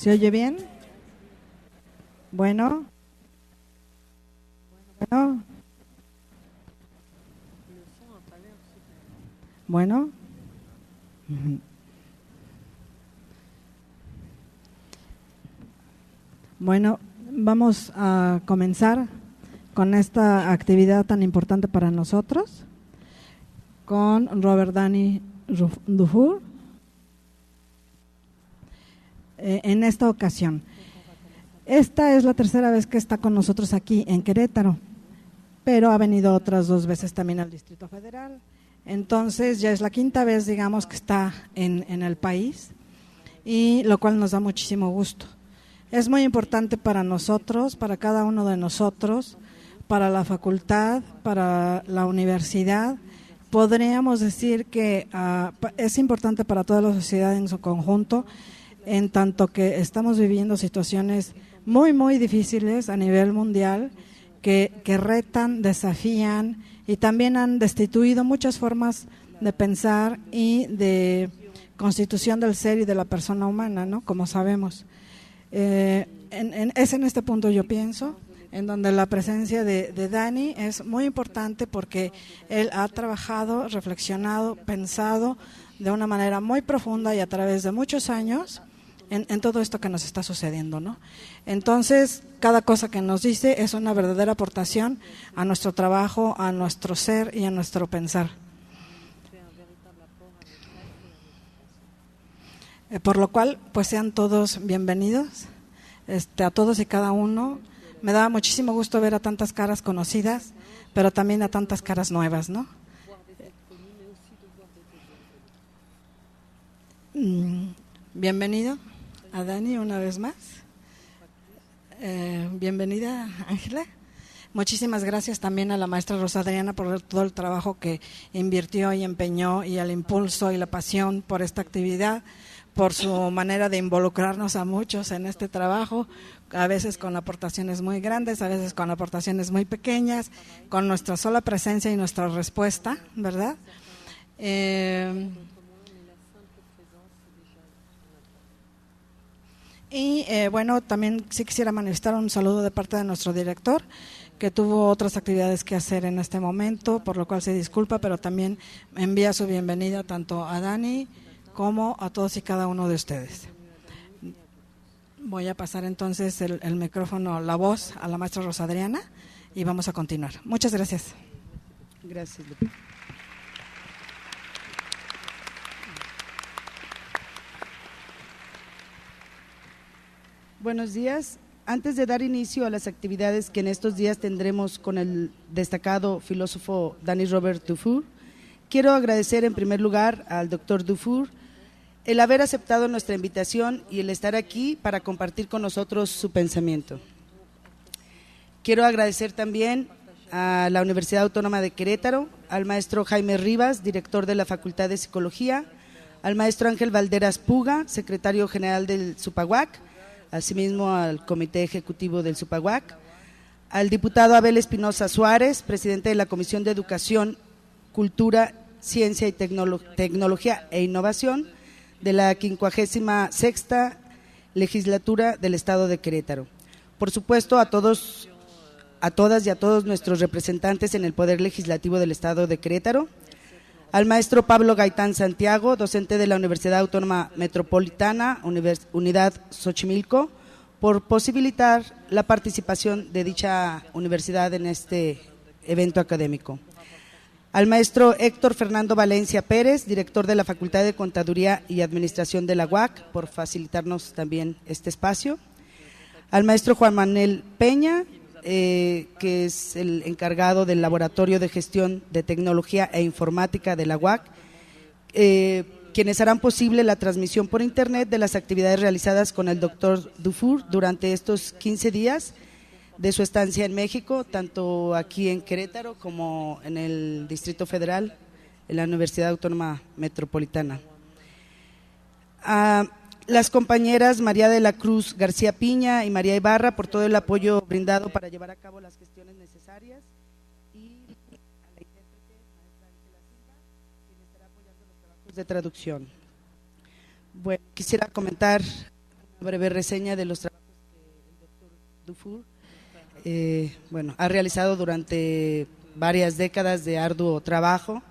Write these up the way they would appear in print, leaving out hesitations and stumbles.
¿Se oye bien? Bueno. Bueno. Bueno. Bueno, vamos a comenzar con esta actividad tan importante para nosotros, con Robert Dani Dufour. En esta ocasión, esta es la tercera vez que está con nosotros aquí en Querétaro, pero ha venido otras 2 veces también al Distrito Federal. Entonces ya es la quinta vez, digamos, que está en el país, y lo cual nos da muchísimo gusto. Es muy importante para nosotros, para cada uno de nosotros, para la facultad, para la universidad. Podríamos decir que es importante para toda la sociedad en su conjunto, en tanto que estamos viviendo situaciones muy, muy difíciles a nivel mundial que retan, desafían y también han destituido muchas formas de pensar y de constitución del ser y de la persona humana, ¿no? Como sabemos. Es en este punto, yo pienso, en donde la presencia de Dani es muy importante, porque él ha trabajado, reflexionado, pensado de una manera muy profunda y a través de muchos años en todo esto que nos está sucediendo, ¿no? Entonces, cada cosa que nos dice es una verdadera aportación a nuestro trabajo, a nuestro ser y a nuestro pensar. Por lo cual, pues sean todos bienvenidos, a todos y cada uno. Me da muchísimo gusto ver a tantas caras conocidas, pero también a tantas caras nuevas, ¿no? Bienvenido a Dani una vez más. Bienvenida, Ángela. Muchísimas gracias también a la maestra Rosa Adriana por todo el trabajo que invirtió y empeñó, y el impulso y la pasión por esta actividad, por su manera de involucrarnos a muchos en este trabajo, a veces con aportaciones muy grandes, a veces con aportaciones muy pequeñas, con nuestra sola presencia y nuestra respuesta, ¿verdad? Bueno, también sí quisiera manifestar un saludo de parte de nuestro director, que tuvo otras actividades que hacer en este momento, por lo cual se disculpa, pero también envía su bienvenida tanto a Dani como a todos y cada uno de ustedes. Voy a pasar entonces el micrófono, la voz, a la maestra Rosa Adriana, y vamos a continuar. Muchas gracias. Gracias. Buenos días. Antes de dar inicio a las actividades que en estos días tendremos con el destacado filósofo Dani Robert Dufour, quiero agradecer en primer lugar al doctor Dufour el haber aceptado nuestra invitación y el estar aquí para compartir con nosotros su pensamiento. Quiero agradecer también a la Universidad Autónoma de Querétaro, al maestro Jaime Rivas, director de la Facultad de Psicología, al maestro Ángel Valderas Puga, secretario general del SUPAUAC, asimismo al Comité Ejecutivo del SUPAUAC, al diputado Abel Espinosa Suárez, presidente de la Comisión de Educación, Cultura, Ciencia y Tecnología e Innovación de la 56ª Legislatura del Estado de Querétaro. Por supuesto, a todos, a todas y a todos nuestros representantes en el Poder Legislativo del Estado de Querétaro, al maestro Pablo Gaitán Santiago, docente de la Universidad Autónoma Metropolitana, Unidad Xochimilco, por posibilitar la participación de dicha universidad en este evento académico. Al maestro Héctor Fernando Valencia Pérez, director de la Facultad de Contaduría y Administración de la UAC, por facilitarnos también este espacio. Al maestro Juan Manuel Peña, que es el encargado del Laboratorio de Gestión de Tecnología e Informática de la UAC, quienes harán posible la transmisión por internet de las actividades realizadas con el doctor Dufour durante estos 15 días de su estancia en México, tanto aquí en Querétaro como en el Distrito Federal, en la Universidad Autónoma Metropolitana. Las compañeras María de la Cruz García Piña y María Ibarra por todo el apoyo brindado para llevar a cabo las gestiones necesarias, y a la intérprete maestra Ángela Silva, quien estará apoyando los trabajos de traducción. Bueno, quisiera comentar breve reseña de los trabajos que el doctor Dufour ha realizado durante varias décadas de arduo trabajo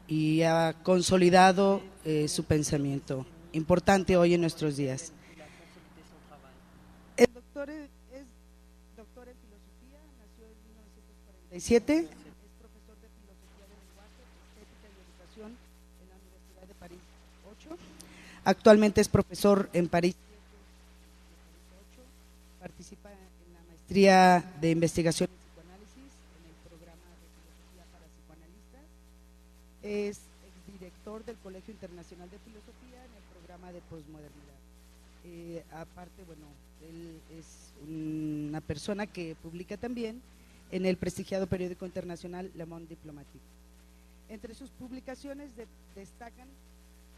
y ha consolidado su pensamiento, importante hoy en nuestros días. El doctor es doctor en filosofía, nació en 1947, es profesor de filosofía del lenguaje, estética y educación en la Universidad de París 8. Actualmente es profesor en París 8, participa en la maestría de investigación en psicoanálisis en el programa de filosofía para psicoanalistas, es exdirector del Colegio Internacional de Filosofía en el programa de posmodernidad. Aparte, él es una persona que publica también en el prestigiado periódico internacional Le Monde Diplomatique. Entre sus publicaciones destacan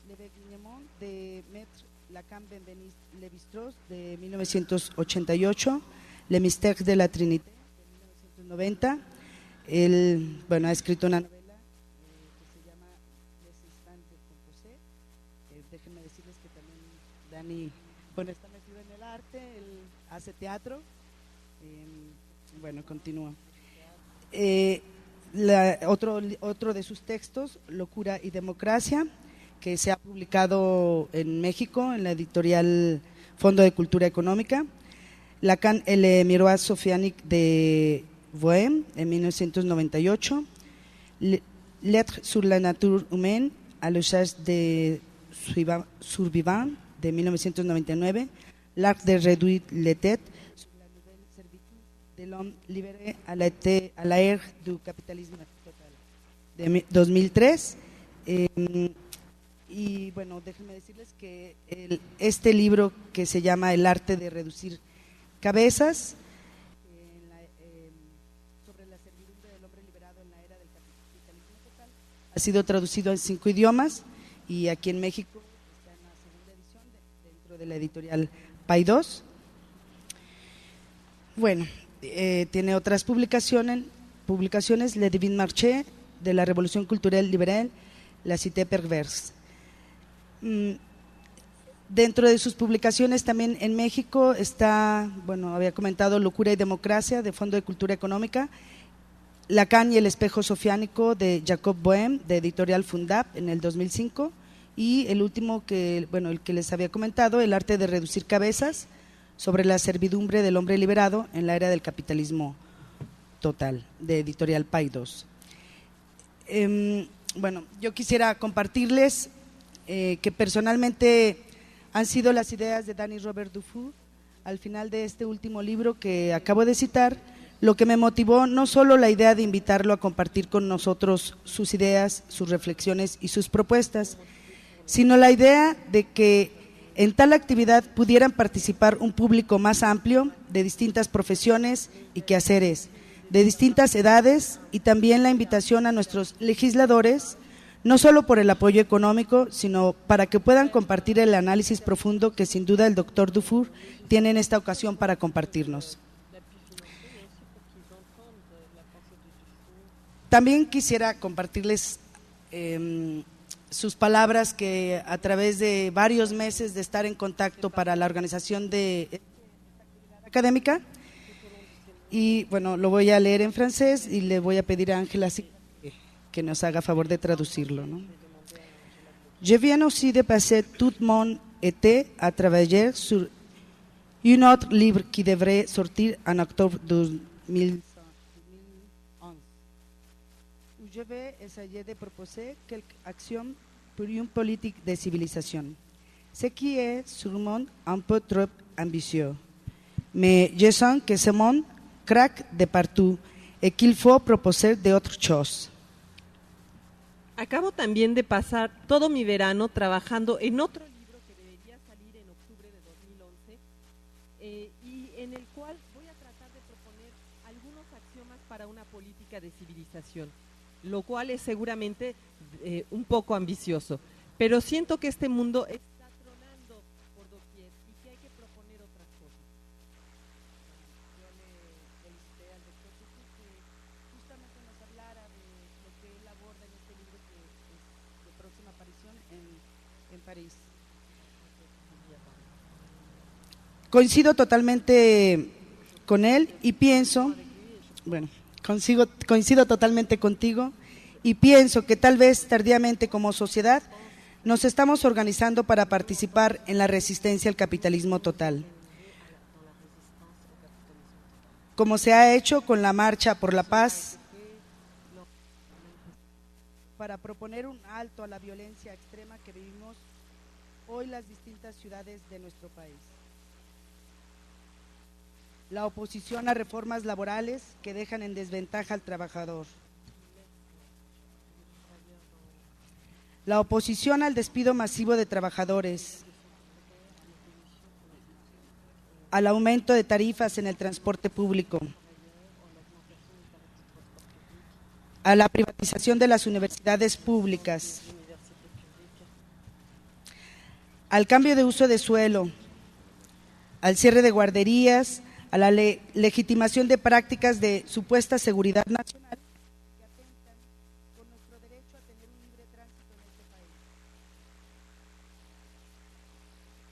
Le Beguinement de Maître Lacan Benveniste Lévi-Strauss de 1988, Le Mystère de la Trinité de 1990. Él ha escrito una novela que se llama Les Instants de Composé. Déjenme decirles que también Dani está metido en el arte, él hace teatro. Continúa. Otro de sus textos, Locura y Democracia, que se ha publicado en México en la editorial Fondo de Cultura Económica. Lacan et le miroir sophianique de Bohème en 1998. Lettres sur la nature humaine à l'usage des survivants de 1999, L'art de réduire les têtes, sur la nouvelle servitude de l'homme libéré à la ère du capitalisme total, de 2003. Déjenme decirles que este libro que se llama El arte de reducir cabezas, sobre la servidumbre del hombre liberado en la era del capitalismo total, ha sido traducido en 5 idiomas y aquí en México está en la segunda edición dentro de la editorial Paidós. Tiene otras publicaciones, Le Divin Marché, de la Revolución Cultural Liberal, La Cité Perverse. Dentro de sus publicaciones también en México está, había comentado Locura y Democracia, de Fondo de Cultura Económica, Lacan y el espejo sofiánico, de Jacob Boehme, de editorial Fundap, en el 2005, y el último el que les había comentado, El arte de reducir cabezas, sobre la servidumbre del hombre liberado en la era del capitalismo total, de editorial Paidós. Yo quisiera compartirles que personalmente han sido las ideas de Danny Robert Dufour al final de este último libro que acabo de citar, lo que me motivó no solo la idea de invitarlo a compartir con nosotros sus ideas, sus reflexiones y sus propuestas, sino la idea de que en tal actividad pudieran participar un público más amplio de distintas profesiones y quehaceres, de distintas edades, y también la invitación a nuestros legisladores, no solo por el apoyo económico, sino para que puedan compartir el análisis profundo que sin duda el doctor Dufour tiene en esta ocasión para compartirnos. También quisiera compartirles sus palabras que a través de varios meses de estar en contacto para la organización de esta actividad académica, y lo voy a leer en francés y le voy a pedir a Ángela que nos haga favor de traducirlo, ¿no? Je viens aussi de passer tout mon été à travailler sur un autre livre qui devrait sortir en octobre 2011, où je vais essayer de proposer quelques actions pour une politique de civilisation, ce qui est sûrement un peu trop ambitieux. Mais je sens que ce monde craque de partout et qu'il faut proposer d'autres choses. Acabo también de pasar todo mi verano trabajando en otro libro que debería salir en octubre de 2011 y en el cual voy a tratar de proponer algunos axiomas para una política de civilización, lo cual es seguramente un poco ambicioso, pero siento que este mundo está tronando por doquier y que hay que proponer otras cosas. Yo le felicité al doctor Dufour que justamente nos hablara de lo que él aborda en este libro que es de próxima aparición en París. Coincido totalmente con él y pienso, coincido totalmente contigo y pienso que tal vez tardíamente como sociedad nos estamos organizando para participar en la resistencia al capitalismo total, como se ha hecho con la Marcha por la Paz, para proponer un alto a la violencia extrema que vivimos hoy las distintas ciudades de nuestro país. La oposición a reformas laborales que dejan en desventaja al trabajador. La oposición al despido masivo de trabajadores. Al aumento de tarifas en el transporte público. A la privatización de las universidades públicas. Al cambio de uso de suelo. Al cierre de guarderías, a la legitimación de prácticas de supuesta seguridad nacional que atentan con nuestro derecho a tener un libre tránsito en este país.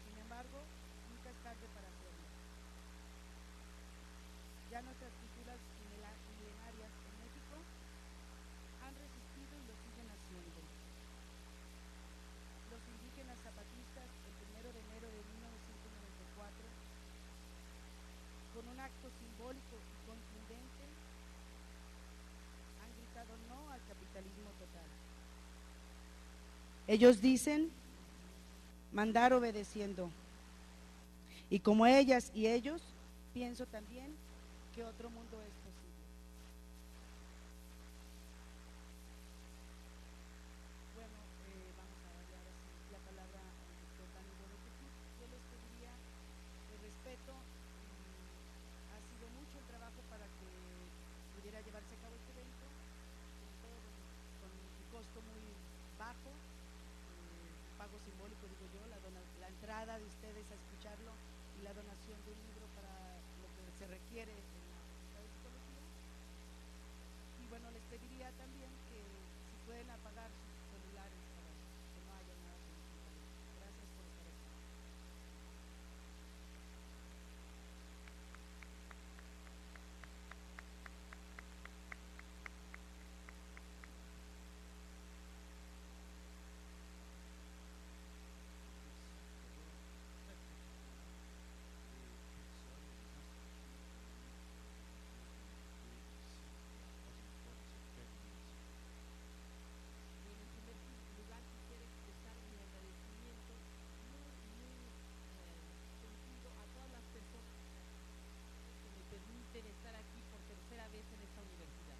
Sin embargo, nunca es tarde para hacerlo. Ya nuestras culturas milenarias en México han resistido y lo siguen haciendo. Los indígenas zapatistas, el 1 de enero de 1994, con un acto simbólico y contundente, han gritado no al capitalismo total. Ellos dicen mandar obedeciendo. Y como ellas y ellos, pienso también que otro mundo es posible. Bueno, vamos a darle ahora sí la palabra al doctor Dani Robert Dufour. Yo les pediría respeto. Ha sido mucho el trabajo para que pudiera llevarse a cabo este evento, sobre todo con un costo muy bajo, un pago simbólico, digo yo, la entrada de ustedes a escucharlo y la donación de un libro para lo que se requiere en la Facultad de Psicología. Y bueno, les pediría también que si pueden apagar sus celulares para que no haya nada significativo. Gracias por estar aquí. Estar aquí por tercera vez en esta universidad.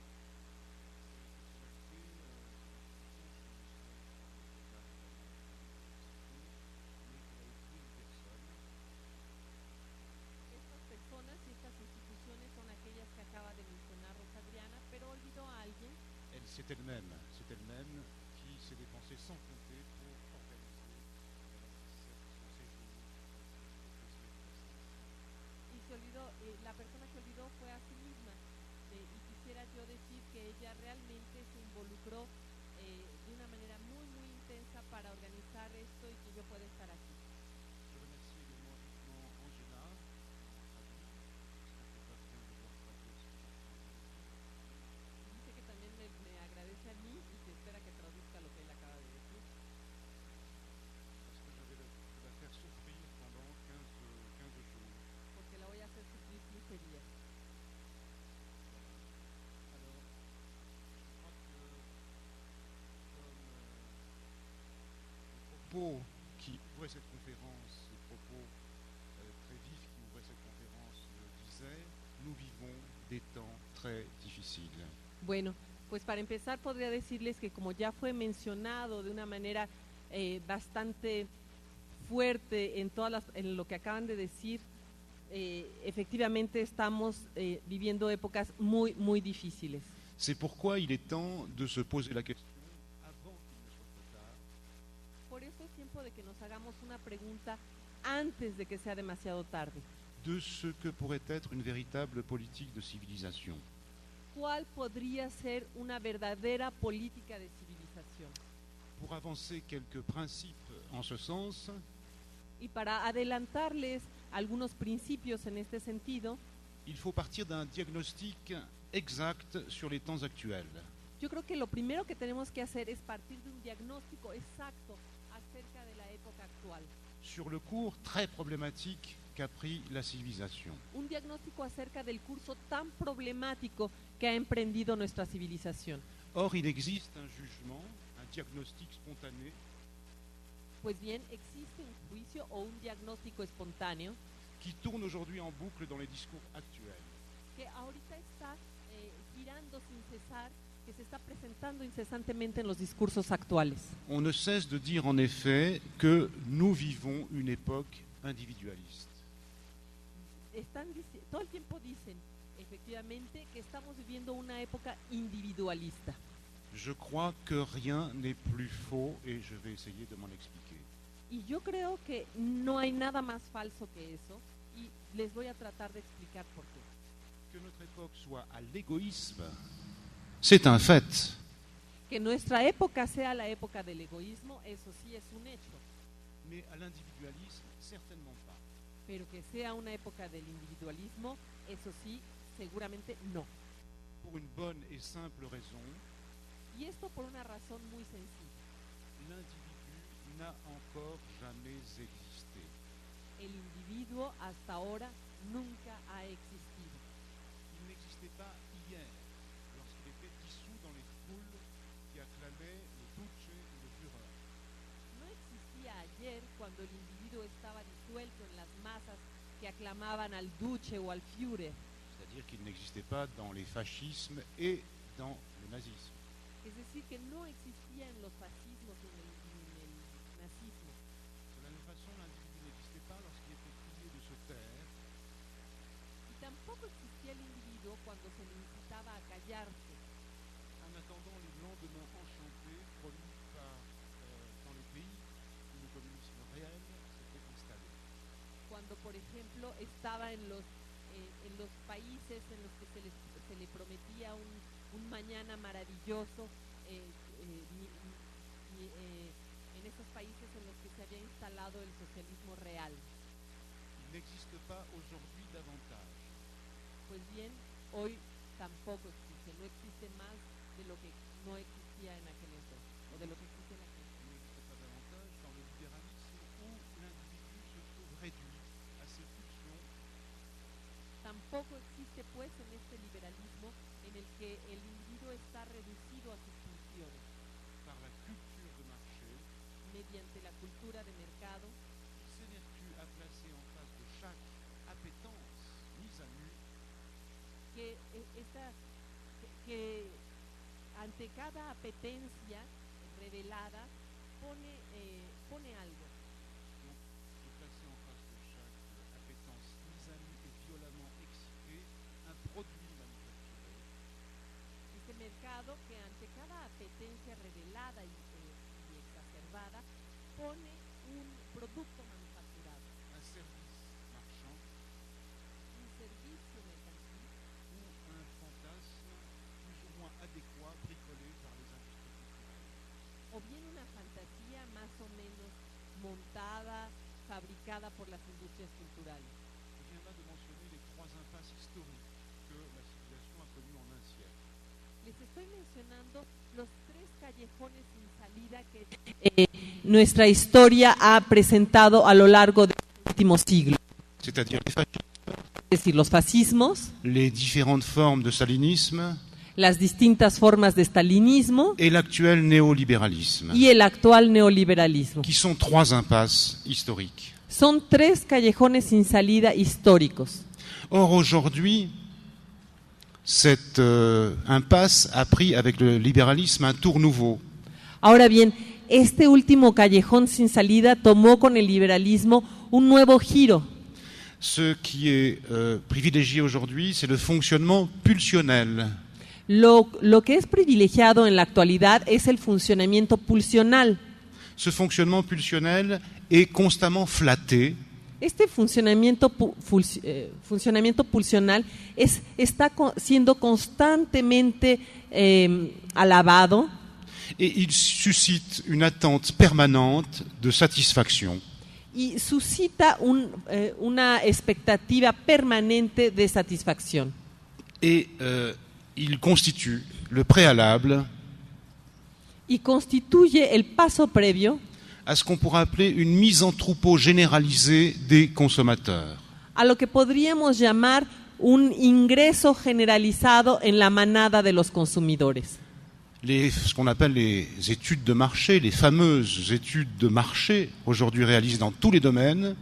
Estas personas y estas instituciones son aquellas que acaba de mencionar Rosa Adriana, pero olvidó a alguien. C'est elle-même qui s'est dépensée sans compter pour organiser ce séjour. Y se olvidó, la persona que olvidó fue a sí misma. Y quisiera yo decir que ella realmente se involucró de una manera muy, muy intensa para organizar esto y que yo pueda estar aquí. Je remercie également Angela, Dice que también me agradece a mí y que espera que traduzca lo que él acaba de decir. parce que je vais la faire souffrir pendant 15 jours. Porque la voy a hacer sufrir 15 días. Alors, je crois que comme les propos qui ouvraient cette conférence, les propos très vifs qui ouvraient cette conférence le disaient, nous vivons des temps très difficiles. Bueno, pues para empezar podría decirles que como ya fue mencionado de una manera bastante fuerte en lo que acaban de decir, efectivamente estamos viviendo épocas muy, muy difíciles. C'est pourquoi il est temps de se poser la question avant qu'il ne soit trop tard. Por eso es tiempo de que nos hagamos una pregunta antes de que sea demasiado tarde. De ce que pourrait être une véritable politique de civilisation. ¿Cuál podría ser una verdadera política de civilización? Pour avancer quelques principes en ce sens, Y para adelantarles algunos principios en este sentido. Il faut partir d'un diagnostic exact sur les temps actuels. Yo creo que lo primero que tenemos que hacer es partir de un diagnóstico exacto acerca de la época actual. Sur le cours très problématique qu'a pris la civilisation. Un diagnóstico acerca del curso tan problemático que ha emprendido nuestra civilización. Or, il existe un jugement, un diagnostic spontané, Pues bien, existe un juicio o un diagnóstico espontáneo qui tourne aujourd'hui en boucle dans les discours actuels. que ahorita está girando sin cesar, que se está presentando incesantemente en los discursos actuales. On ne cesse de dire en effet que nous vivons une époque individualiste. Todo el tiempo dicen, efectivamente, que estamos viviendo una época individualista. Je crois que rien n'est plus faux et je vais essayer de m'en expliquer. Y yo creo que no hay nada más falso que eso, y les voy a tratar de explicar por qué. Que notre époque soit à l'égoïsme, c'est un fait. Que nuestra época sea la época del egoísmo, eso sí es un hecho, Mais à l'individualisme, certainement pas. pero que sea una época del individualismo, eso sí, seguramente no. Pour une bonne et simple raison, Y esto por una razón muy sencilla. l'individu n'a encore jamais existé. El individuo hasta ahora nunca ha existido. Il n'existait pas hier, lorsqu'il était dissous dans les foules qui acclamaient le Duce ou le Führer. No existía ayer cuando el individuo estaba disuelto en las masas que aclamaban al Duce o al Führer. C'est-à-dire qu'il n'existait pas dans les fascismes et dans le nazisme. Es decir, que no existía en los fascismos y en el nazismo. De la même façon, l'individu n'existait pas lorsqu'il était prié de se taire, Y tampoco existía el individuo cuando se le incitaba a callarse, en attendant les lendemains enchantés promis dans les pays où le communisme réel s'était installé. cuando por ejemplo estaba en los países en los que se le prometía un mañana maravilloso, en esos países en los que se había instalado el socialismo real. Il n'existe pas aujourd'hui davantage. Pues bien, hoy tampoco existe, no existe más de lo que no existía en aquel entonces, o de lo que existe en aquel entonces. Il n'existe pas davantage dans le libéralisme où l'individu se trouve réduit à ses pulsions Tampoco existe pues en este liberalismo en el que el individuo está reducido a sus funciones par la culture de marché mediante la cultura de mercado qui s'évertue à placer en face de chaque appétence mise à nu que ante cada apetencia revelada pone algo. de placer en face de chaque appétence mise à nu et violemment excitée un produit manufacturé Este mercado que ante cada apetencia revelada y exacerbada pone un producto manufacturado, un service marchand un servicio mercantil ou un fantasme plus ou moins adéquat bricolé par les industries culturelles. o bien una fantasía más o menos montada, fabricada por las industrias culturales. Je viens là de mentionner les trois impasses historiques que la civilisation a connues en un siècle. Les estoy mencionando los tres callejones sin salida que nuestra historia ha presentado a lo largo del último siglo. C'est-à-dire les fascismes, Es decir, los fascismos, les différentes formes de stalinisme las distintas formas de stalinismo et l'actuel néolibéralisme, y el actual neoliberalismo. qui sont trois impasses historiques. Son tres callejones sin salida históricos. Or, aujourd'hui, cette impasse a pris avec le libéralisme un tour nouveau. Ahora bien, este último callejón sin salida tomó con el liberalismo un nuevo giro. Ce qui est privilégié aujourd'hui, c'est le fonctionnement pulsionnel. Lo que es privilegiado en la actualidad es el funcionamiento pulsional. Ce fonctionnement pulsionnel est constamment flatté Este funcionamiento pulsional está siendo constantemente alabado et il suscite une attente permanente de satisfaction. y suscita una expectativa permanente de satisfacción. Et il constitue le préalable Y constituye el paso previo à ce qu'on pourra appeler une mise en troupeau généralisée des consommateurs. a lo que podríamos llamar un ingreso generalizado en la manada de los consumidores. Ce qu'on appelle les études de marché, les fameuses études de marché, aujourd'hui réalisées dans tous les domaines,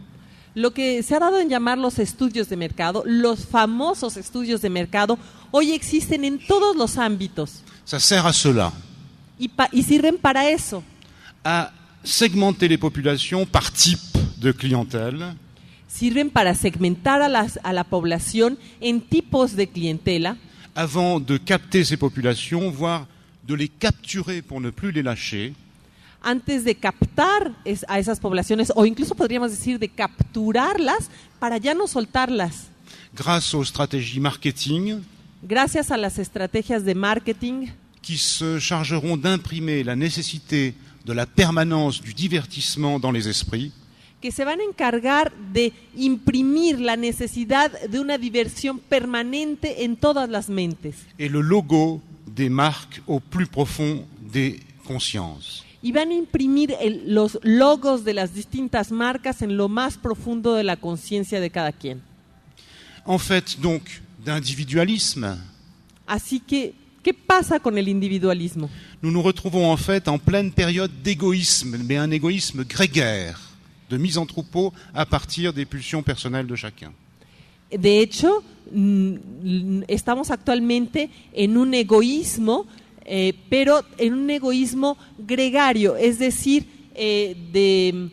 Lo que se ha dado en llamar los estudios de mercado, los famosos estudios de mercado, hoy existen en todos los ámbitos ça sert à cela, y sirven para eso, à segmenter les populations par type de clientèle, sirven para segmentar a la población en tipos de clientela, avant de capter ces populations, voire de les capturer pour ne plus les lâcher, antes de captar a esas poblaciones, o incluso podríamos decir de capturarlas para ya no soltarlas, grâce aux stratégies marketing gracias a las estrategias de marketing qui se chargeront d'imprimer la nécessité de la permanence du divertissement dans les esprits, que se van a encargar de imprimir la necesidad de una diversión permanente en todas las mentes. et le logo des marques au plus profond des consciences. Y van a imprimir los logos de las distintas marcas en lo más profundo de la conciencia de cada quien. En fait, donc, d'individualisme, Así que, ¿qué pasa con el individualismo? nous nous retrouvons en fait en pleine période d'égoïsme, mais un égoïsme grégaire, de mise en troupeau à partir des pulsions personnelles de chacun. De hecho, estamos actualmente en un egoísmo, pero en un egoísmo gregario, es decir, de...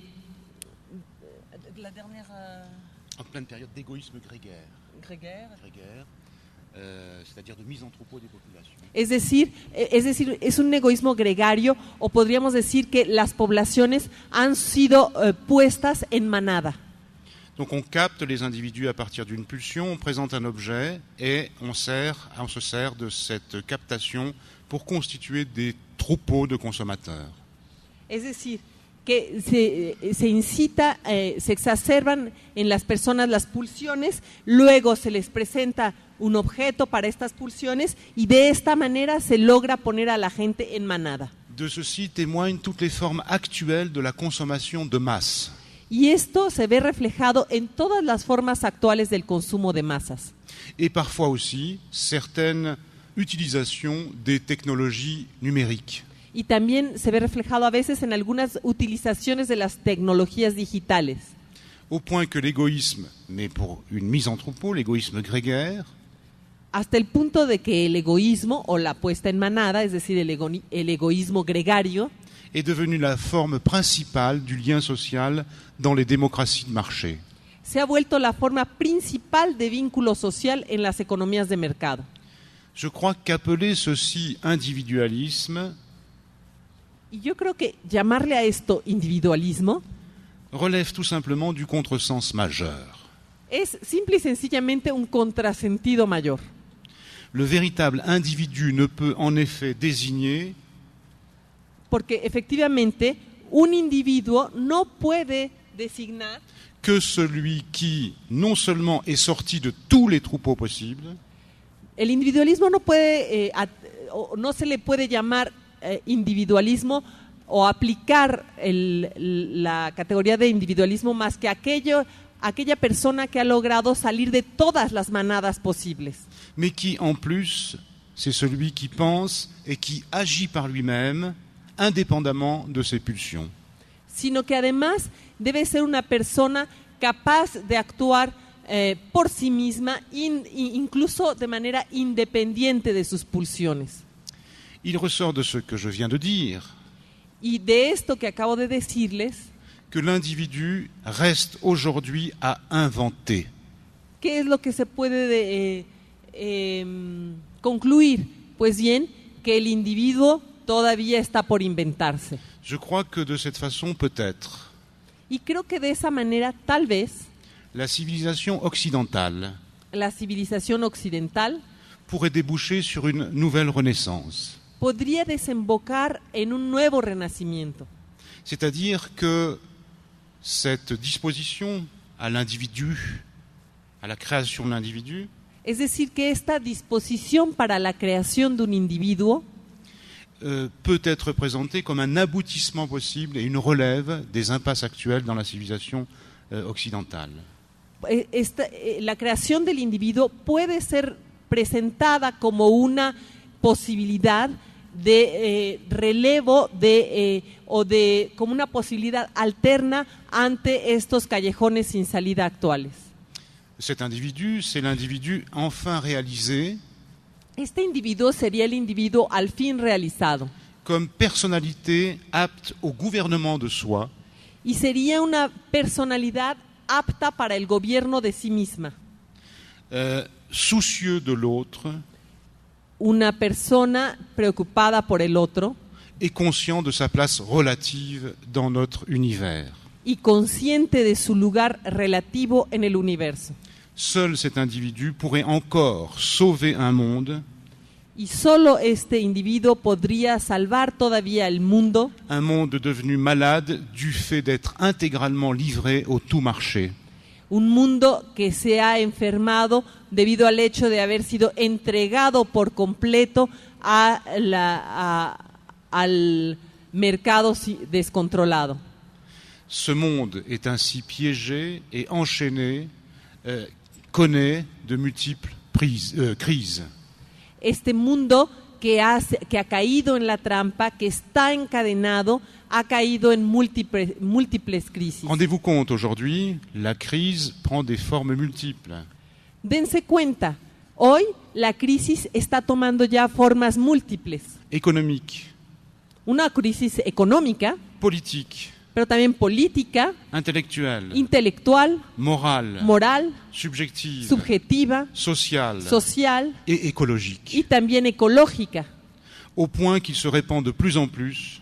En pleine période d'égoïsme grégaire. Grégaire, c'est-à-dire de mise en troupeau des populations. Es decir, es un egoísmo gregario, o podríamos decir que las poblaciones han sido puestas en manada. Donc on capte les individus à partir d'une pulsion, on présente un objet et on se sert de cette captation pour constituer des troupeaux de consommateurs. Es decir, que se incita, se exacerban en las personas las pulsiones, luego se les presenta un objeto para estas pulsiones y de esta manera se logra poner a la gente en manada. De ceci témoignent toutes les formes actuelles de la consommation de masse. Y esto se ve reflejado en todas las formas actuales del consumo de masas. Et parfois aussi certaines utilisations des technologies numériques. Y también se ve reflejado a veces en algunas utilizaciones de las tecnologías digitales. Au point que l'égoïsme, mais pour une mise en troupeau, l'égoïsme grégaire, Hasta el punto de que el egoísmo o la puesta en manada, es decir, el egoísmo gregario, est devenu la forme principale du lien social dans les démocraties de marché. se ha vuelto la forma principal de vínculo social en las economías de mercado. Je crois qu'appeler ceci individualisme Y yo creo que llamarle a esto individualismo relève tout simplement du contresens majeur. es simple y sencillamente un contrasentido mayor. Le véritable individu ne peut en effet désigner Porque efectivamente un individuo no puede designar que celui qui non seulement est sorti de tous les troupeaux possibles, el individualismo no puede, no se le puede llamar individualismo o aplicar la categoría de individualismo más que aquella persona que ha logrado salir de todas las manadas posibles, mais qui en plus, c'est celui qui pense et qui agit par lui-même, indépendamment de ses pulsions. sino que además debe ser una persona capaz de actuar por sí misma, incluso de manera independiente de sus pulsiones. Il ressort de ce que je viens de dire Y de esto que acabo de decirles, que l'individu reste aujourd'hui à inventer. ¿qué es lo que se puede concluir? Pues bien, que el individuo todavía está por inventarse. Je crois que de cette façon, peut-être, Y creo que de esa manera, tal vez, la civilisation occidentale la civilización occidental pourrait déboucher sur une nouvelle renaissance. podría desembocar en un nuevo renacimiento. C'est-à-dire que cette disposition à l'individu, à la création de l'individu, Es decir, que esta disposición para la creación de un individuo peut être présentée comme un aboutissement possible et une relève des impasses actuelles dans la civilisation occidentale. La creación del individuo puede ser presentada como una posibilidad de relevo como una posibilidad alterna ante estos callejones sin salida actuales. Cet individu, c'est l'individu enfin réalisé Este individuo sería el individuo al fin realizado comme personnalité apte au gouvernement de soi, y sería una personalidad apta para el gobierno de sí misma, soucieux de l'autre una persona preocupada por el otro et conscient de sa place relative dans notre univers. y consciente de su lugar relativo en el universo. Seul cet individu pourrait encore sauver un monde, Y solo este individuo podría salvar todavía el mundo, un monde devenu malade du fait d'être intégralement livré au tout marché. un mundo que se ha enfermado debido al hecho de haber sido entregado por completo al mercado descontrolado. Ce monde est ainsi piégé et enchaîné, connaît de multiples crises. Este mundo que ha caído en la trampa, que está encadenado, ha caído en múltiples crisis. Rendez-vous compte, aujourd'hui, la crise prend des formes multiples. Dense cuenta, hoy la crisis está tomando ya formas múltiples. Économique, Una crisis económica, politique, pero también política, intellectuelle, intelectual, morale, moral, subjective, subjetiva, sociale social et écologique, y también ecológica, au point qu'il se répand de plus en plus,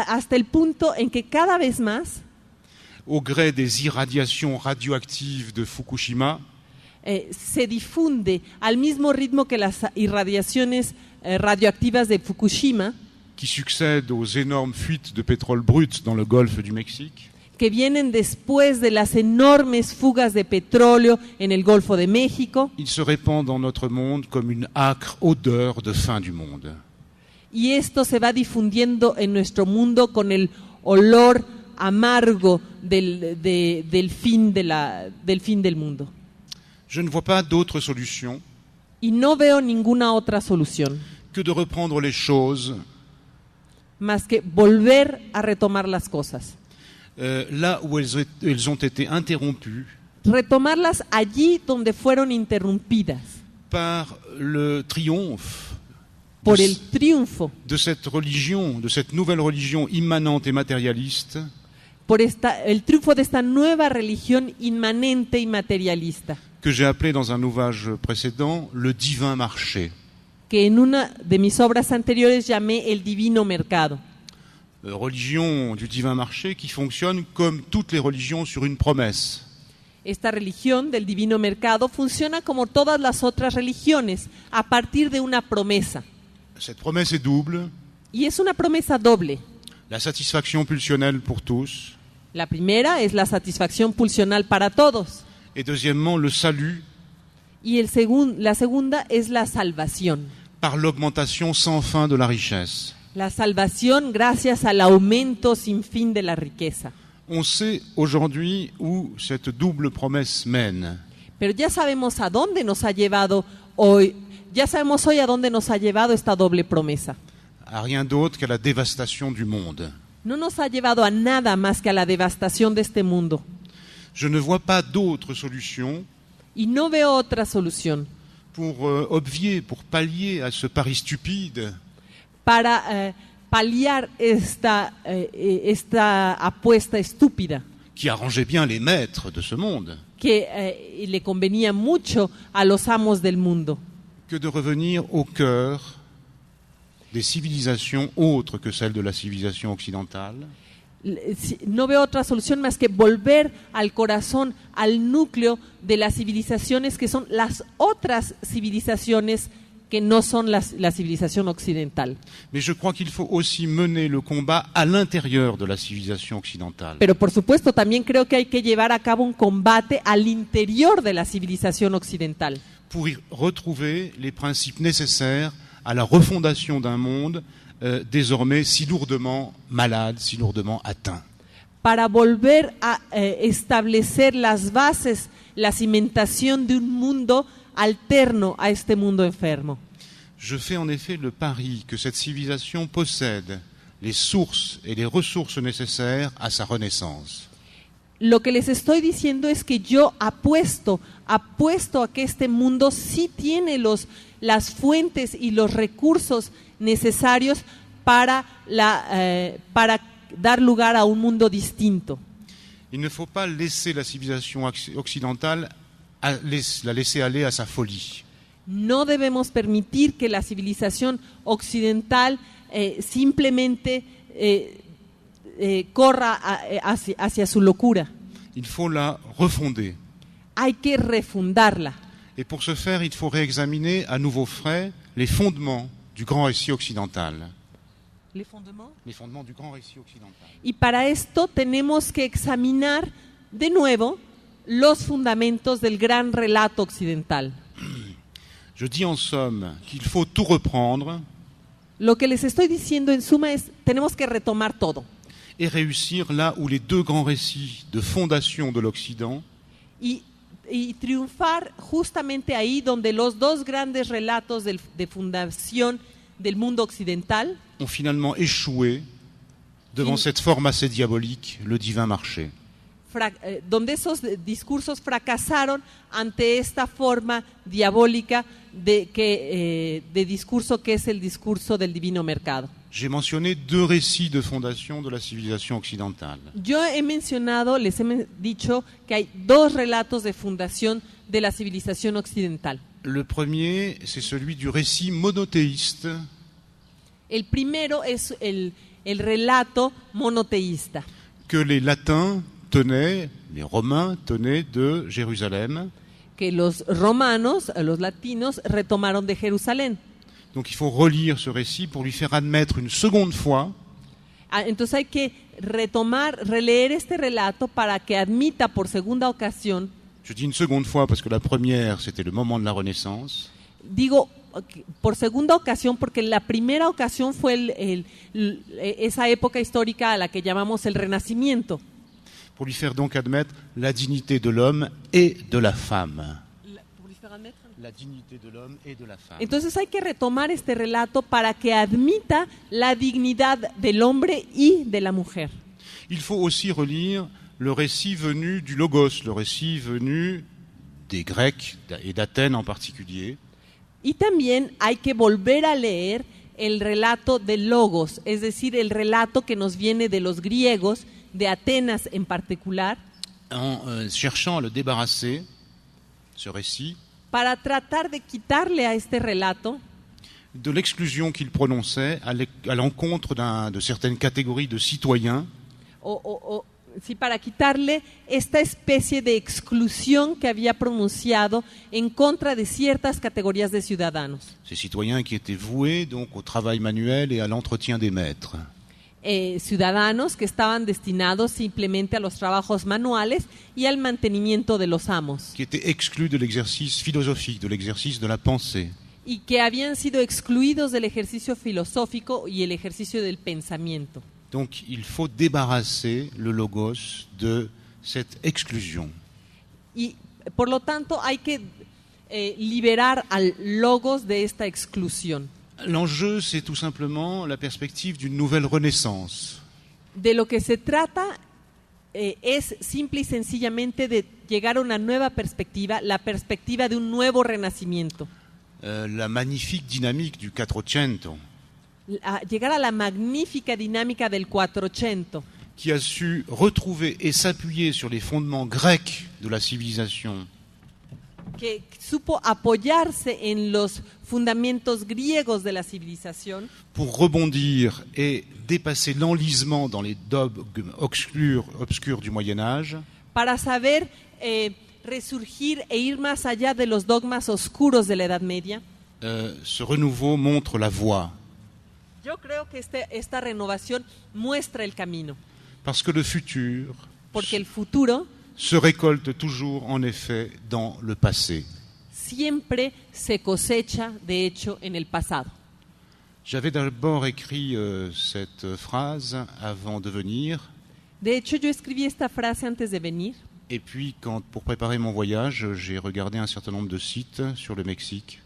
hasta el punto en que cada vez más, au gré des irradiations radioactives de Fukushima, se difunde al mismo ritmo que las irradiaciones radioactivas de Fukushima, qui succède aux énormes fuites de pétrole brut dans le golfe du Mexique, que vienen después de las enormes fugas de petróleo en el Golfo de México, il se répand dans notre monde comme une âcre odeur de fin du monde. y esto se va difundiendo en nuestro mundo con el olor amargo del fin del mundo. Je ne vois pas d'autre solution Y no veo ninguna otra solución que de reprendre les choses más que volver a retomar las cosas. Là où elles ont été interrompues Retomarlas allí donde fueron interrumpidas par le triomphe por el triunfo, de cette religion, de cette nouvelle religion immanente et matérialiste el triunfo de esta nueva religión inmanente y materialista, que j'ai appelé dans un ouvrage précédent le divin marché. que en una de mis obras anteriores llamé el divino mercado. Religion du divin marché qui fonctionne comme toutes les religions sur une promesse. Esta religión del divino mercado funciona como todas las otras religiones, a partir de una promesa. Cette promesse est double, Y es una promesa doble. la satisfaction pulsionnelle pour tous, La primera es la satisfacción pulsional para todos. et deuxièmement le salut Y la segunda es la salvación. par l'augmentation sans fin de la richesse. La salvación gracias al aumento sin fin de la riqueza. On sait aujourd'hui où cette double promesse mène. Pero ya sabemos a dónde nos ha llevado hoy. Ya sabemos hoy a dónde nos ha llevado esta doble promesa. À rien d'autre qu'à la dévastation du monde. No nos ha llevado a nada más que a la devastación de este mundo. Je ne vois pas d'autre solution Y no veo otra solución pour obvier, pour pallier à ce pari stupide para paliar esta apuesta estúpida qui arrangeait bien les maîtres de ce monde, que le convenía mucho a los amos del mundo, que de revenir au cœur des civilisations autres que celles de la civilisation occidentale, no veo otra solución más que volver al corazón, al núcleo de las civilizaciones que son las otras civilizaciones que no son la civilización occidental. Mais je crois qu'il faut aussi mener le combat à l'intérieur de la civilisation occidentale. Pero por supuesto también creo que hay que llevar a cabo un combate al interior de la civilización occidental. Pour y retrouver les principes nécessaires à la refondation d'un monde désormais si lourdement malade, si lourdement atteint. Para volver a establecer las bases, la cimentación de un mundo alterno a este mundo enfermo. Je fais en effet le pari que cette civilisation possède les sources et les ressources nécessaires à sa renaissance. Lo que les estoy diciendo es que yo apuesto a que este mundo sí tiene las fuentes y los recursos necesarios para dar lugar a un mundo distinto. Il ne faut pas laisser la civilisation occidentale la laisser aller à sa folie. No debemos permitir que la civilización occidental simplemente corra hacia su locura. Il faut la refonder. Hay que refundarla. Et pour ce faire, il faut réexaminer à nouveau frais les fondements du grand récit occidental. ¿Les fondements? Les fondements du grand récit occidental. Y para esto tenemos que examinar de nuevo los fundamentos del gran relato occidental. Je dis en somme qu'il faut tout reprendre. Lo que les estoy diciendo en suma es, tenemos que retomar todo. Et réussir là où les deux grands récits de fondation de l'Occident Y triunfar justamente ahí donde los dos grandes relatos de fundación del mundo occidental ont finalement échoué devant cette forme assez diabolique, le divin marché. Donde esos discursos fracasaron ante esta forma diabólica de discurso que es el discurso del divino mercado. J'ai mentionné deux récits de fondation de la civilisation occidentale. Yo les he dicho que hay dos relatos de fundación de la civilización occidental. Le premier, c'est celui du récit monothéiste. El primero es el relato monoteísta. Que les latins tenaient, les romains tenaient de Jérusalem. Que los romanos, los latinos, retomaron de Jerusalén. Donc il faut relire ce récit pour lui faire admettre une seconde fois Entonces hay que releer este relato para que admita por segunda ocasión. Je dis une seconde fois parce que la première, c'était le moment de la Renaissance. Digo por segunda ocasión porque la primera ocasión fue esa época histórica a la que llamamos el Renacimiento. Pour lui faire donc admettre la dignité de l'homme et de la femme. La dignité de l'homme et de la femme. Entonces hay que retomar este relato para que admita la dignidad del hombre y de la mujer. Il faut aussi relire le récit venu du Logos, le récit venu des Grecs et d'Athènes en particulier. Y también hay que volver a leer el relato del Logos, es decir, el relato que nos viene de los griegos, de Atenas en particular. En cherchant à le débarrasser, ce récit, para tratar de quitarle a este relato de l'exclusion qu'il prononçait à l'encontre de certaines catégories de citoyens. Sí, para quitarle esta especie de exclusión que había pronunciado en contra de ciertas categorías de ciudadanos. Ces citoyens qui étaient voués donc au travail manuel et à l'entretien des maîtres. Ciudadanos que estaban destinados simplemente a los trabajos manuales y al mantenimiento de los amos. Qui étaient exclus de l'exercice philosophique, de l'exercice de la pensée. Y que habían sido excluidos del ejercicio filosófico y el ejercicio del pensamiento. Donc il faut débarrasser le logos de cette exclusion. Y por lo tanto hay que liberar al logos de esta exclusión. L'enjeu, c'est tout simplement la perspective d'une nouvelle renaissance. De lo que se trata es simple y sencillamente de llegar a una nueva perspectiva, la perspectiva de un nuevo renacimiento. La magnifique dynamique du Quattrocento. Llegar a la magnífica dinámica del Quattrocento. Qui a su retrouver et s'appuyer sur les fondements grecs de la civilisation. Que supo apoyarse en los fundamentos griegos de la civilización. Pour rebondir et dépasser l'enlisement dans les dogmes obscurs du Moyen-Âge. Para saber resurgir e ir más allá de los dogmas oscuros de la Edad Media. ce renouveau montre la voie. Yo creo que esta renovación muestra el camino, Parce que le futur porque el futuro se récolte toujours en effet dans le passé. siempre se cosecha, de hecho, en el pasado. J'avais d'abord écrit cette phrase avant de venir, De hecho, yo escribí esta frase antes de venir, et puis pour préparer mon voyage, j'ai regardé un certain nombre de sites sur le Mexique.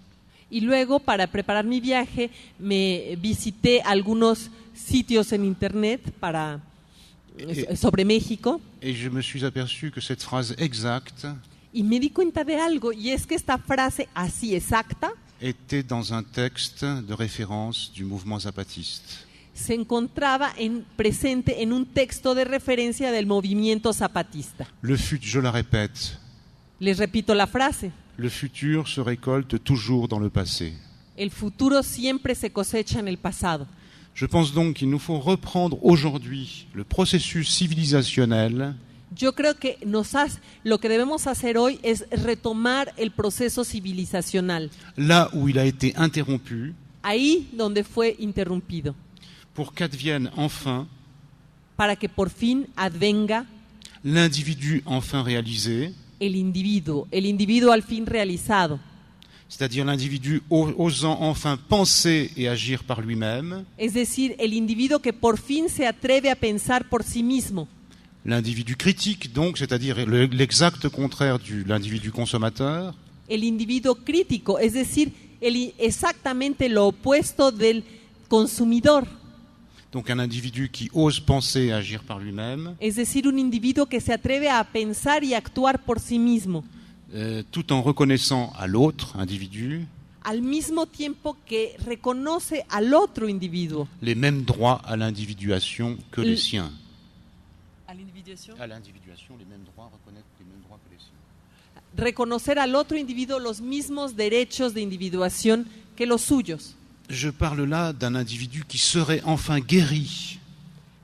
y luego, para preparar mi viaje, me visité algunos sitios en internet sobre México, Et je me suis aperçu que cette phrase exacte y me di cuenta de algo, y es que esta frase así exacta était dans un texte de référence du mouvement zapatiste. se encontraba presente en un texto de referencia del movimiento zapatista. Je la répète, Les repito la frase: le futur se récolte toujours dans le passé. el futuro siempre se cosecha en el pasado. Je pense donc qu'il nous faut reprendre aujourd'hui le processus civilisationnel Yo creo que lo que debemos hacer hoy es retomar el proceso civilizacional, là où il a été interrompu, ahí donde fue interrumpido, pour qu'advienne enfin para que por fin advenga l'individu enfin réalisé, el individuo al fin realizado, c'est-à-dire l'individu osant enfin penser et agir par lui-même, es decir, el individuo que por fin se atreve a pensar por sí mismo, l'individu critique donc, c'est-à-dire l'exact contraire de l'individu consommateur, el individuo crítico, es decir, exactamente lo opuesto del consumidor, donc un individu qui ose penser et agir par lui-même, es decir, un individuo que se atreve a pensar y actuar por sí mismo, tout en reconnaissant à l'autre individu al mismo tiempo que reconoce al otro individuo. les mêmes droits à l'individuation que les siens. ¿A la individuación? À l'individuation, les mêmes droits, reconnaître les mêmes droits que les siens. Reconocer al otro individuo los mismos derechos de individuación que los suyos. Je parle là d'un individu qui serait enfin guéri.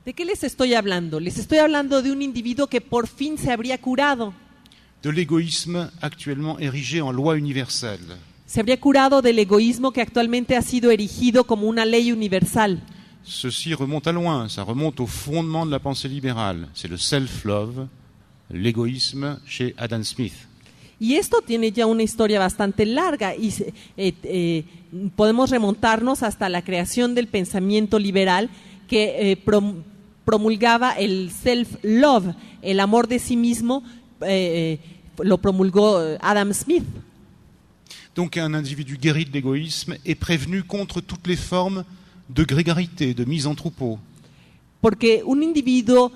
¿De qué les estoy hablando? Les estoy hablando de un individuo que por fin se habría curado. De l'égoïsme actuellement érigé en loi universelle. Se habría curado del egoísmo que actualmente ha sido erigido como una ley universal. Ceci remonte à loin, ça remonte au fondement de la pensée libérale. C'est le self-love, l'égoïsme chez Adam Smith. Y esto tiene ya una historia bastante larga y podemos remontarnos hasta la creación del pensamiento liberal que promulgaba el self-love, el amor de sí mismo, lo promulgó Adam Smith. Donc un individu guéri de l'égoïsme est prévenu contre toutes les formes de grégarité, de mise en troupeau. Porque un individuo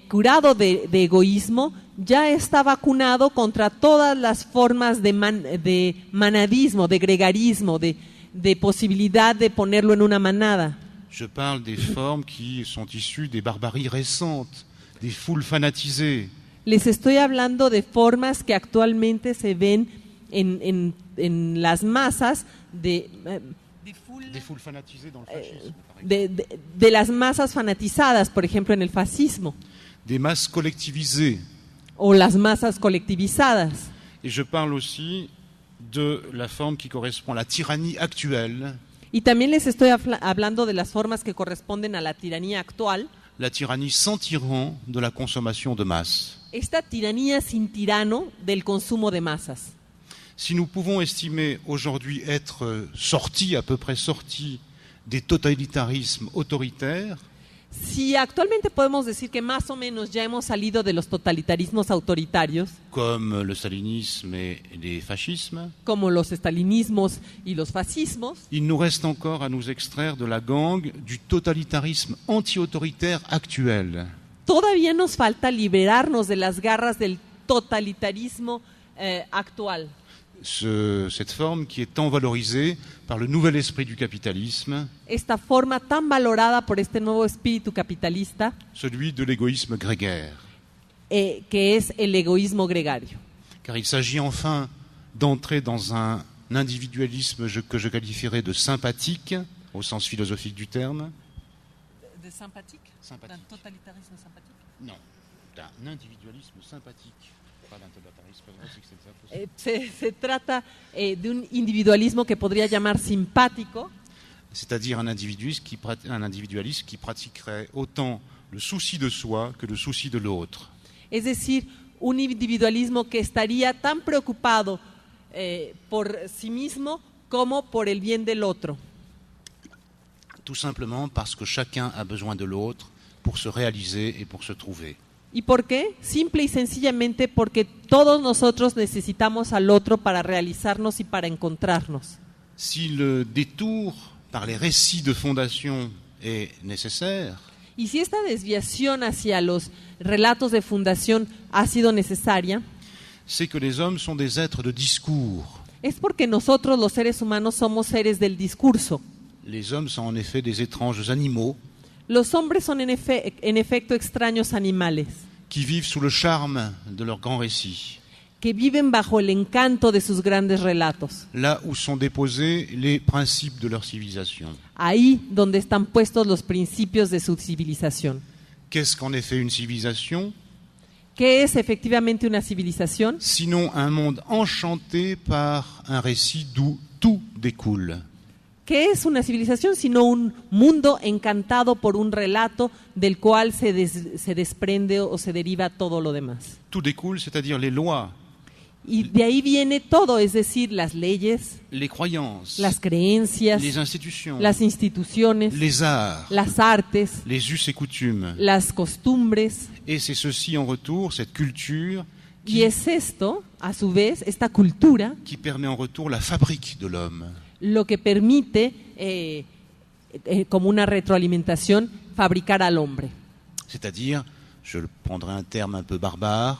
curado de egoísmo ya está vacunado contra todas las formas de manadismo, de gregarismo, de posibilidad de ponerlo en una manada. Je parle des formes qui sont issues des barbaries récentes, des foules fanatisées. Les estoy hablando de formas que actualmente se ven en las masas Des foules fanatisées dans le fascisme, par exemple. de las masas fanatizadas, por ejemplo, en el fascismo, Des masses collectivisées. o las masas colectivizadas. Et je parle aussi de la forme qui correspond à la tyrannie actuelle, Y también les estoy hablando de las formas que corresponden a la tiranía actual, la tyrannie sans tyran de la consommation de masse. esta tiranía sin tirano del consumo de masas. Si nous pouvons estimer aujourd'hui être sortis, à peu près sortis, des totalitarismes autoritaires, Si actualmente podemos decir que más o menos ya hemos salido de los totalitarismos autoritarios, comme le stalinisme et les fascismes, como los estalinismos y los fascismos, il nous reste encore à nous extraire de la gangue du totalitarisme anti-autoritaire actuel. todavía nos falta liberarnos de las garras del totalitarismo actual. Cette forme qui est tant valorisée par le nouvel esprit du capitalisme, Esta forma tan valorada por este nuevo espíritu capitalista, celui de l'égoïsme grégaire. que es el egoísmo gregario. Car il s'agit enfin d'entrer dans un individualisme que je qualifierais de sympathique, au sens philosophique du terme. ¿De sympathique? Sympathique. ¿Totalitarismo sympathique? Non, d'un individualisme sympathique. Se trata de un individualismo que podría llamar simpático, c'est-à-dire un individualisme qui pratiquerait autant le souci de soi que le souci de l'autre. es decir, un individualismo que estaría tan preocupado por sí mismo como por el bien del otro. Tout simplement parce que chacun a besoin de l'autre pour se réaliser et pour se trouver. ¿Y por qué? Simple y sencillamente porque todos nosotros necesitamos al otro para realizarnos y para encontrarnos. Si le détour par les récits de fondation est nécessaire, Y si esta desviación hacia los relatos de fundación ha sido necesaria, c'est que les hommes sont des êtres de discours. es porque nosotros los seres humanos somos seres del discurso. Les hommes sont en effet des étranges animaux Los hombres son en efecto extraños animales, qui vivent sous le charme de leurs grands récits, que viven bajo el encanto de sus grandes relatos, là où sont déposés les principes de leur civilisation. ahí donde están puestos los principios de su civilización. Qu'est-ce qu'en effet une civilisation? ¿Qué es efectivamente una civilización? Sinon un monde enchanté par un récit d'où tout découle. ¿Qué es una civilización sino un mundo encantado por un relato del cual se desprende o se deriva todo lo demás? Tout découle, c'est-à-dire les lois, Y de ahí viene todo, es decir, las leyes, les croyances, las creencias, les institutions, las instituciones, les arts, las artes, les us et coutumes. las costumbres. Et c'est ceci en retour, cette culture, Y es esto, a su vez, esta cultura, qui permet en retour la fabrique de l'homme. lo que permite, como una retroalimentación, fabricar al hombre. C'est-à-dire, je prendrai un terme un peu barbare,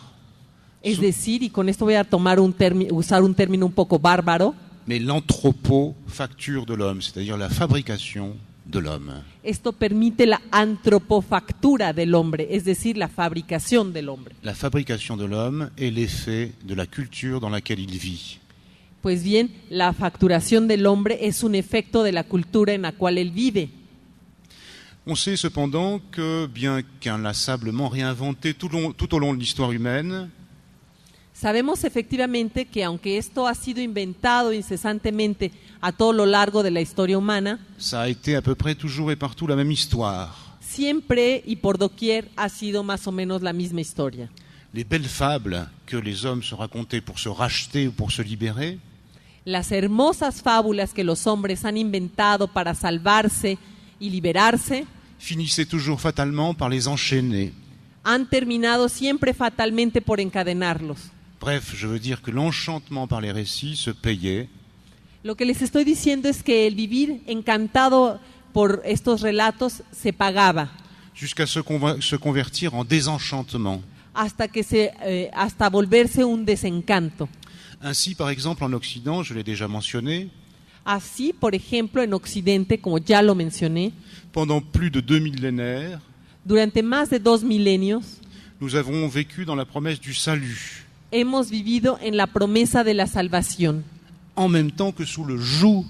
Es decir, y con esto voy a tomar usar un término un poco bárbaro, mais l'anthropofacture de l'homme, c'est-à-dire la fabrication de l'homme. esto permite la antropofactura del hombre, es decir, la fabricación del hombre. La fabrication de l'homme est l'effet de la culture dans laquelle il vit. Pues bien, la facturación del hombre es un efecto de la cultura en la cual él vive. On sait cependant que, bien qu'inlassablement réinventé tout au long de l'histoire humaine, Sabemos efectivamente que aunque esto ha sido inventado incesantemente a todo lo largo de la historia humana, ça a été à peu près toujours et partout la même histoire. siempre y por doquier ha sido más o menos la misma historia. Les belles fables que les hommes se racontaient pour se racheter ou pour se libérer, Las hermosas fábulas que los hombres han inventado para salvarse y liberarse finissaient toujours fatalement par les enchaîner. han terminado siempre fatalmente por encadenarlos. Bref, je veux dire que l'enchantement par les récits se payait, Lo que les estoy diciendo es que el vivir encantado por estos relatos se pagaba jusqu'à se convertir en désenchantement. hasta volverse un desencanto. Ainsi, par exemple, en Occident, je l'ai déjà mentionné, Así, por ejemplo, en Occidente, como ya lo mencioné, pendant plus de 2 millénaires, durante más de 2 milenios, nous avons vécu dans la promesse du salut, hemos vivido en la promesa de la salvación, en même temps que sous le joug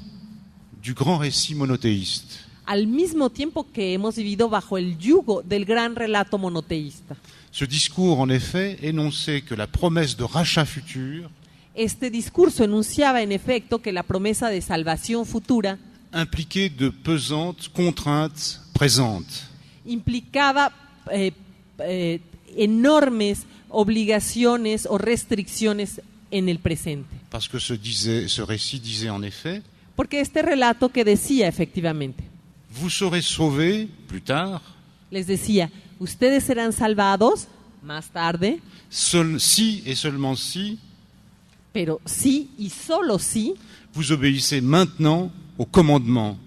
du grand récit monothéiste. al mismo tiempo que hemos vivido bajo el yugo del gran relato monoteísta. Ce discours, en effet, énonçait que la promesse de rachat futur Este discurso enunciaba en efecto que la promesa de salvación futura impliquait de pesantes contraintes présentes. implicaba enormes obligaciones o restricciones en el presente. Parce que ce récit disait en effet, Porque este relato que decía efectivamente, vous serez sauvés plus tard, les decía, ustedes serán salvados más tarde, si et seulement si pero sí y solo sí vous obéissez maintenant au commandement.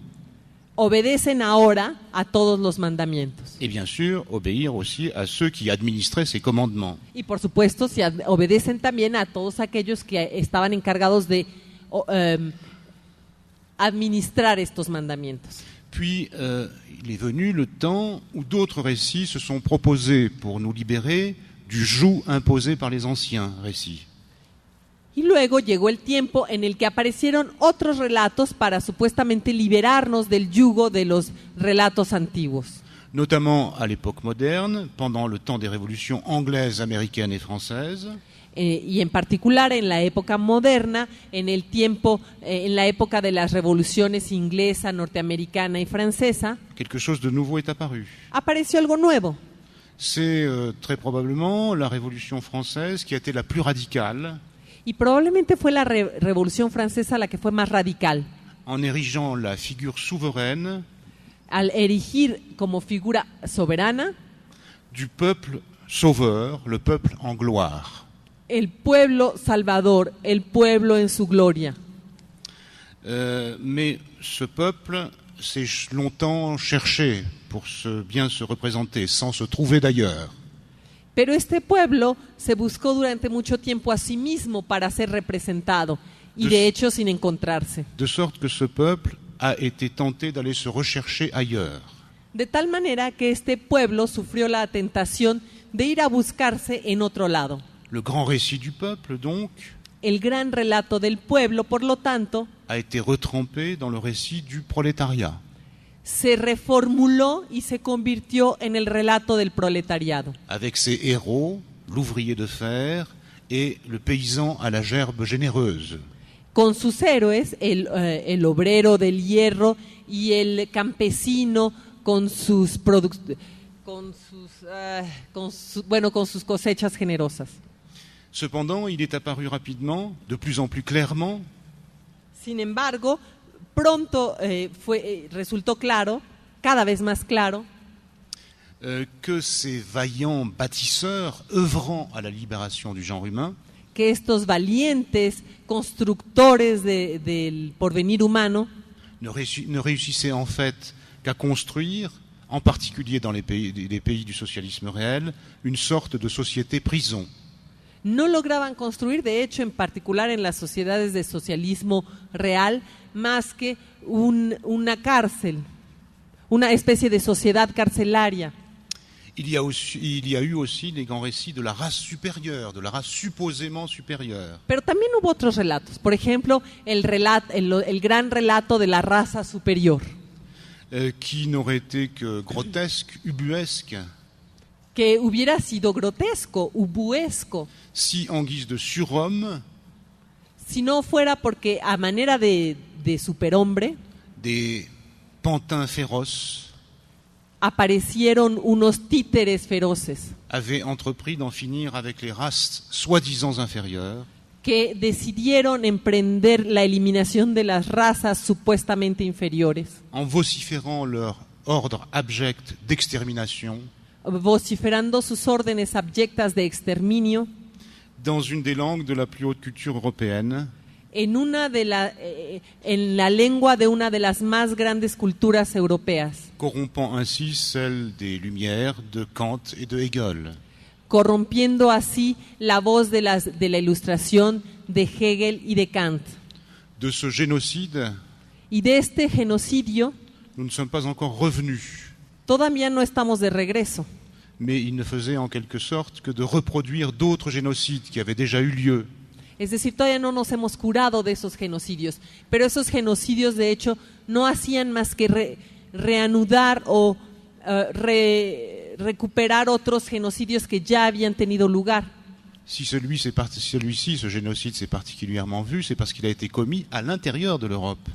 obedecen ahora a todos los mandamientos. Et bien sûr, obéir aussi à ceux qui administraient ces commandements. Y por supuesto, si obedecen también a todos aquellos que estaban encargados de administrar estos mandamientos. Puis, il est venu le temps où d'autres récits se sont proposés pour nous libérer du joug imposé par les anciens récits. Y luego llegó el tiempo en el que aparecieron otros relatos para supuestamente liberarnos del yugo de los relatos antiguos. Notamment à l'époque moderne, pendant le temps des révolutions anglaises, américaines et françaises. y en particular en la época moderna, en el tiempo, en la época de las revoluciones inglesa, norteamericana y francesa, quelque chose de nouveau est apparu. apareció algo nuevo. C'est très probablement la Révolution française qui a été la plus radicale Y probablemente fue la Revolución Francesa la que fue más radical, en érigeant la figure souveraine al erigir como figura soberana du peuple sauveur, le peuple en gloire. el pueblo salvador, el pueblo en su gloria. Mais ce peuple s'est longtemps cherché pour bien se représenter, sans se trouver d'ailleurs. Pero este pueblo se buscó durante mucho tiempo a sí mismo para ser representado y de hecho sin encontrarse. De sorte que ce peuple a été tenté d'aller se rechercher ailleurs. De tal manera que este pueblo sufrió la tentación de ir a buscarse en otro lado. Le grand récit du peuple, donc, El gran relato del pueblo, por lo tanto, a été retrempé dans le récit du prolétariat. se reformuló y se convirtió en el relato del proletariado, Avec ses héros, l'ouvrier de fer et le paysan à la gerbe généreuse. con sus héroes, el obrero del hierro y el campesino con sus cosechas generosas. Cependant, il est apparu rapidement, de plus en plus clairement, Sin embargo, pronto resultó claro, cada vez más claro, que ces vaillants bâtisseurs œuvrant à la libération du genre humain que estos valientes constructores del porvenir humano ne réussissaient en fait qu'à construire, en particulier dans les pays du socialisme réel, une sorte de société prison. no lograban construir, de hecho, en particular en las sociedades de socialismo real, más que una cárcel, una especie de sociedad carcelaria. Il y a eu aussi les grands récits de la race supérieure, de la race supposément supérieure. Pero también hubo otros relatos, por ejemplo, el gran relato de la raza superior, Qui n'aurait été que grotesque, ubuesque, que hubiera sido grotesco, ubuesco, si en guise de surhomme, si no fuera porque a manera de superhombre des pantins féroces aparecieron unos títeres feroces avaient entrepris d'en finir avec les races soi-disant inférieures, que decidieron emprender la eliminación de las razas supuestamente inferiores, en vociférant leur ordre abject d'extermination vociferando sus órdenes abyectas de exterminio dans une des langues de la plus haute culture européenne, en la lengua de una de las más grandes culturas europeas, corrompant ainsi celle des Lumières, de Kant et de Hegel. corrompiendo así la voz de la Ilustración, de Hegel y de Kant. De ce génocide, Y de este genocidio nous ne sommes pas encore revenus, todavía no estamos de regreso, mais il ne faisait en quelque sorte que de reproduire d'autres génocides qui avaient déjà eu lieu. es decir, todavía no nos hemos curado de esos genocidios, pero esos genocidios de hecho no hacían más que reanudar o recuperar otros genocidios que ya habían tenido lugar. Si celui-ci, ce génocide s'est particulièrement vu, c'est parce qu'il a été commis à l'intérieur de l'Europe.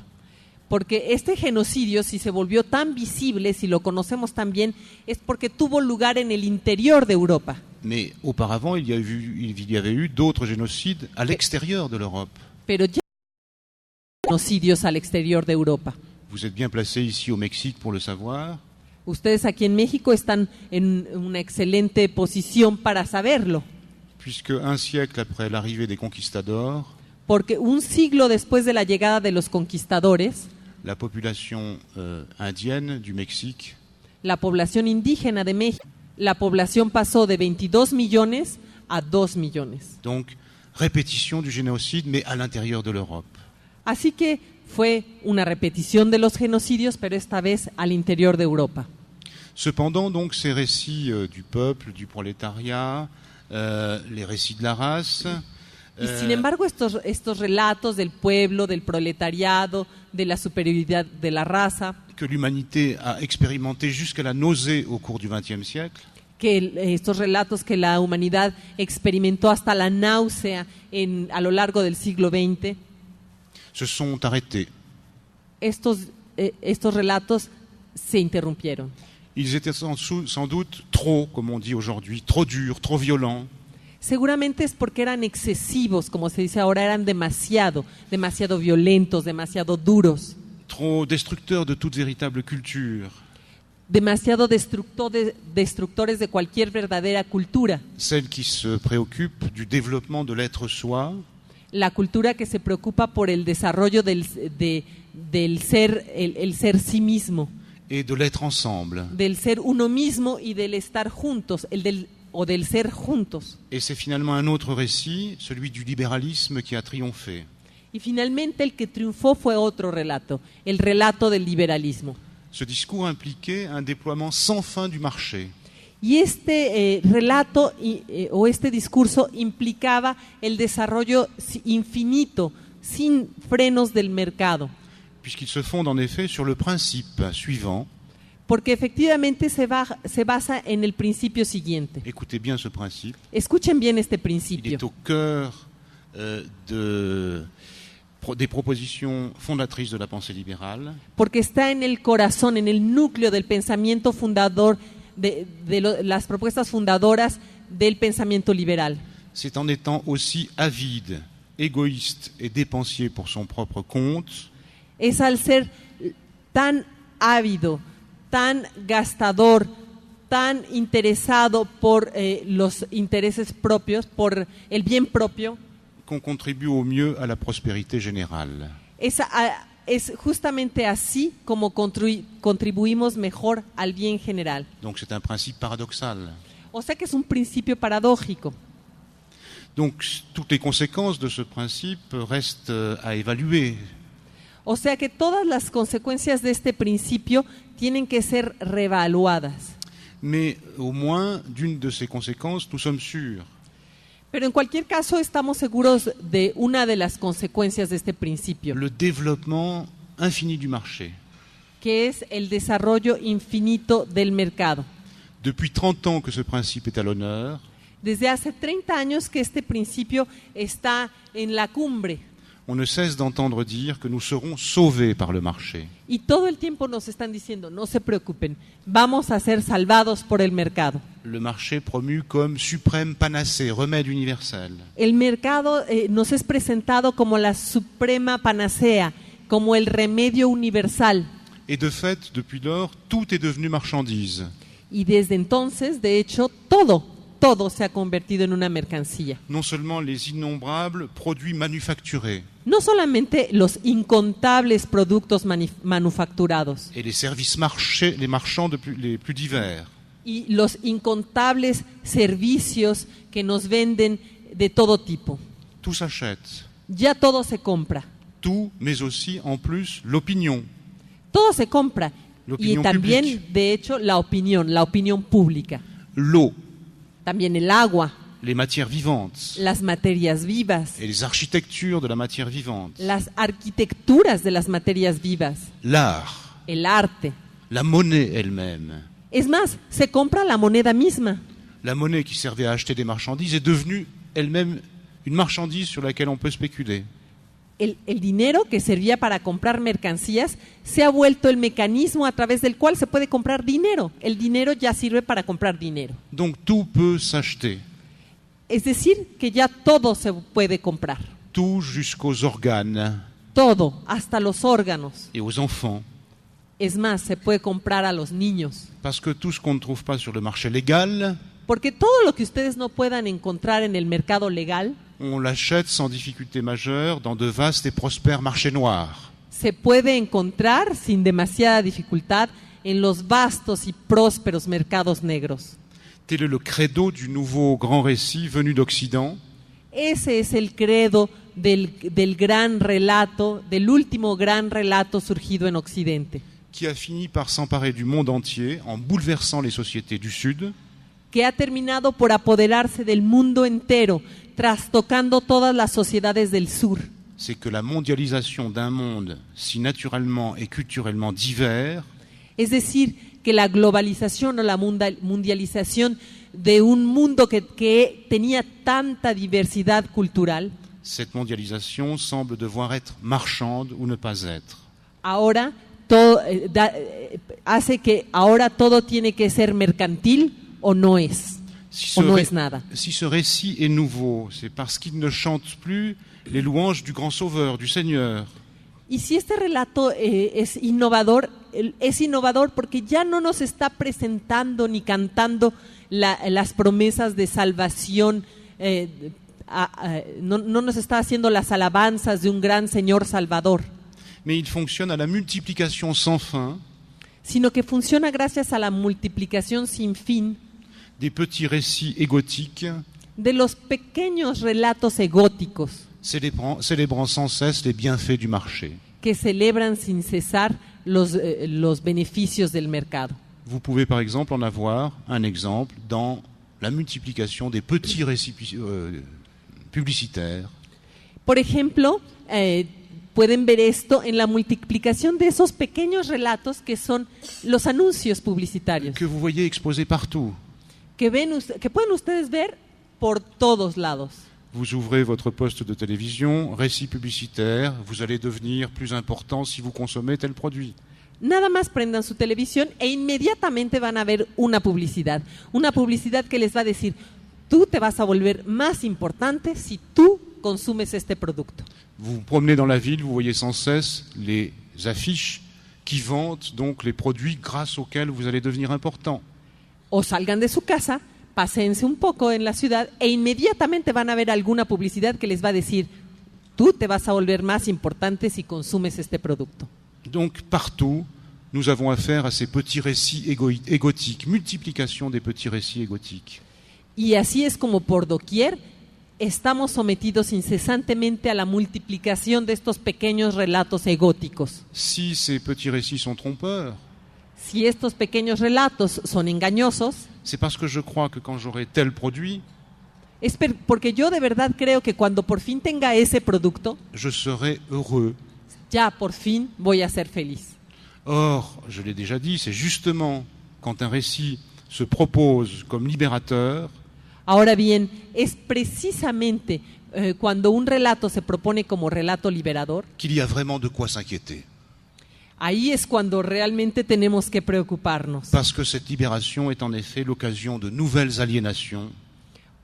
Porque este genocidio, si se volvió tan visible, si lo conocemos tan bien, es porque tuvo lugar en el interior de Europa. Mais auparavant, il y avait eu d'autres génocides à l'extérieur de l'Europe. Pero ya hay genocidios al exterior de Europa. Vous êtes bien placé ici au Mexique pour le savoir. Ustedes aquí en México están en una excelente posición para saberlo, Puisque un siècle après l'arrivée des conquistadors, porque un siglo después de la llegada de los conquistadores, la population indienne du Mexique la población indígena de México, la población pasó de 22 millones a 2 millones. Donc, répétition du génocide, mais à l'intérieur de l'Europe. Así que fue una repetición de los genocidios, pero esta vez al interior de Europa. Cependant, donc, ces récits du peuple, du prolétariat, les récits de la race, Y sin embargo, estos relatos del pueblo, del proletariado, de la superioridad de la raza, que l'humanité a expérimenté jusqu'à la nausée au cours du XXe siècle, estos relatos que la humanidad experimentó hasta la náusea a lo largo del siglo XX, se sont arrêtés. Estos relatos se interrumpieron. Ils étaient sans doute trop, comme on dit aujourd'hui, trop durs, trop violents. Seguramente es porque eran excesivos, como se dice ahora, eran demasiado violentos, demasiado duros, Trop destructeurs de toute véritable culture. demasiado destructores de cualquier verdadera cultura. Celle qui se préoccupe du développement de l'être soi, La cultura que se preocupa por el desarrollo del ser, el ser sí mismo, et de l'être ensemble. del ser uno mismo y del estar juntos, del ser juntos. Et c'est finalement un autre récit, celui du libéralisme, qui a triomphé. Y finalmente el que triunfó fue otro relato, el relato del liberalismo. Ce discours impliquait un déploiement sans fin du marché. Y este relato o este discurso implicaba el desarrollo infinito, sin frenos del mercado, Puisqu'il se fonde en effet sur le principe suivant. porque efectivamente se basa en el principio siguiente. Écoutez bien ce principe. Escuchen bien este Il principio, est au cœur des propositions fondatrices de la pensée libérale. porque está en el corazón, en el núcleo del pensamiento fundador, las propuestas fundadoras del pensamiento liberal. C'est en étant aussi avide, égoïste et dépensier pour son propre compte Es al ser tan ávido, tan gastador, tan interesado por los intereses propios, por el bien propio, qu'on contribue au mieux à la prospérité générale. es justamente así como contribuimos mejor al bien general. Donc c'est un principe paradoxal. O sea que es un principio paradójico. Donc toutes les conséquences de ce principe restent à évaluer. O sea que todas las consecuencias de este principio tienen que ser reevaluadas. Mais au moins d'une de ces conséquences, nous sommes sûrs. Pero en cualquier caso estamos seguros de una de las consecuencias de este principio, Le développement infini du marché. que es el desarrollo infinito del mercado. Depuis 30 ans que ce principe est à l'honneur, Desde hace 30 años que este principio está en la cumbre on ne cesse d'entendre dire que nous serons sauvés par le marché. y todo el tiempo nos están diciendo, no se preocupen, vamos a ser salvados por el mercado. Le marché promu comme suprême panacée, remède universel. El mercado nos es presentado como la suprema panacea, como el remedio universal. Et de fait, depuis lors, tout est devenu marchandise. Y desde entonces, de hecho, todo se ha convertido en una mercancía. Non seulement les innombrables produits manufacturés No solamente los incontables productos manufacturados et les services les marchands les plus divers, y los incontables servicios que nos venden de todo tipo. tout s'achète. Ya todo se compra. Tout, mais aussi, en plus, l'opinion. Todo se compra. Y L'opinión también, publique. de hecho, la opinión pública. L'eau, También el agua, les matières vivantes las materias vivas, et les architectures de la matière vivante, las arquitecturas de las materias vivas, l'art, el arte. la monnaie elle-même. Es más, se compra la moneda misma. La monnaie qui servait à acheter des marchandises est devenue elle-même une marchandise sur laquelle on peut spéculer. El dinero que servía para comprar mercancías se ha vuelto el mecanismo a través del cual se puede comprar dinero. El dinero ya sirve para comprar dinero. Donc tout peut s'acheter, Es decir, que ya todo se puede comprar. tout jusqu'aux organes Todo, hasta los órganos. et aux enfants. Es más, se puede comprar a los niños. Parce que tout ce qu'on ne trouve pas sur le marché légal, Porque todo lo que ustedes no puedan encontrar en el mercado legal, on l'achète sans difficulté majeure dans de vastes et prospères marchés noirs. se puede encontrar sin demasiada dificultad en los vastos y prósperos mercados negros. Tel est le credo du nouveau grand récit venu d'Occident, Ese es el credo del gran relato, del último gran relato surgido en Occidente, qui a fini par s'emparer du monde entier en bouleversant les sociétés du Sud, que ha terminado por apoderarse del mundo entero, trastocando todas las sociedades del sur. c'est que la mondialisation d'un monde si naturellement et culturellement divers Es decir, que la globalización o la mundialización de un mundo que tenía tanta diversidad cultural, cette mondialisation semble devoir être marchande ou ne pas être. ahora todo, hace que ahora todo tiene que ser mercantil o no es, Si o no es nada. si ce récit est nouveau, c'est parce qu'il ne chante plus les louanges du grand Sauveur, du Seigneur. Y si este relato es innovador porque ya no nos está presentando ni cantando las promesas de salvación, no nos está haciendo las alabanzas de un gran Señor Salvador, Mais il fonctionne à la multiplication sans fin sino que funciona gracias a la multiplicación sin fin des petits récits égotiques, de los pequeños relatos egóticos célébrant sans cesse les bienfaits du marché. que celebran sin cesar los beneficios del mercado. Vous pouvez par exemple en avoir un exemple dans la multiplication des petits récits publicitaires. Por ejemplo, pueden ver esto en la multiplicación de esos pequeños relatos que son los anuncios publicitarios, Que vous voyez exposés partout. que pueden ustedes ver por todos lados. Vous ouvrez votre poste de télévision, récit publicitaire, vous allez devenir plus important si vous consommez tel produit. Nada más prendan su televisión e inmediatamente van a ver una publicidad que les va a decir, tú te vas a volver más importante si tú consumes este producto. Vous vous promenez dans la ville, vous voyez sans cesse les affiches qui vantent donc les produits grâce auxquels vous allez devenir important. O salgan de su casa, paséense un poco en la ciudad e inmediatamente van a ver alguna publicidad que les va a decir, tú te vas a volver más importante si consumes este producto. Donc partout, nous avons affaire à ces petits récits égotiques, multiplication des petits récits égotiques. Y así es como por doquier estamos sometidos incesantemente a la multiplicación de estos pequeños relatos egóticos. Si ces petits récits sont trompeurs, Si estos pequeños relatos son engañosos, c'est parce que je crois que quand j'aurai tel produit, es porque yo de verdad creo que cuando por fin tenga ese producto, je serai heureux. ya por fin voy a ser feliz. Or, je l'ai déjà dit, c'est justement quand un récit se propose comme libérateur Ahora bien, es precisamente cuando un relato se propone como relato liberador, qu'il y a vraiment de quoi s'inquiéter. ahí es cuando realmente tenemos que preocuparnos. Parce que cette libération est en effet l'occasion de nouvelles aliénations,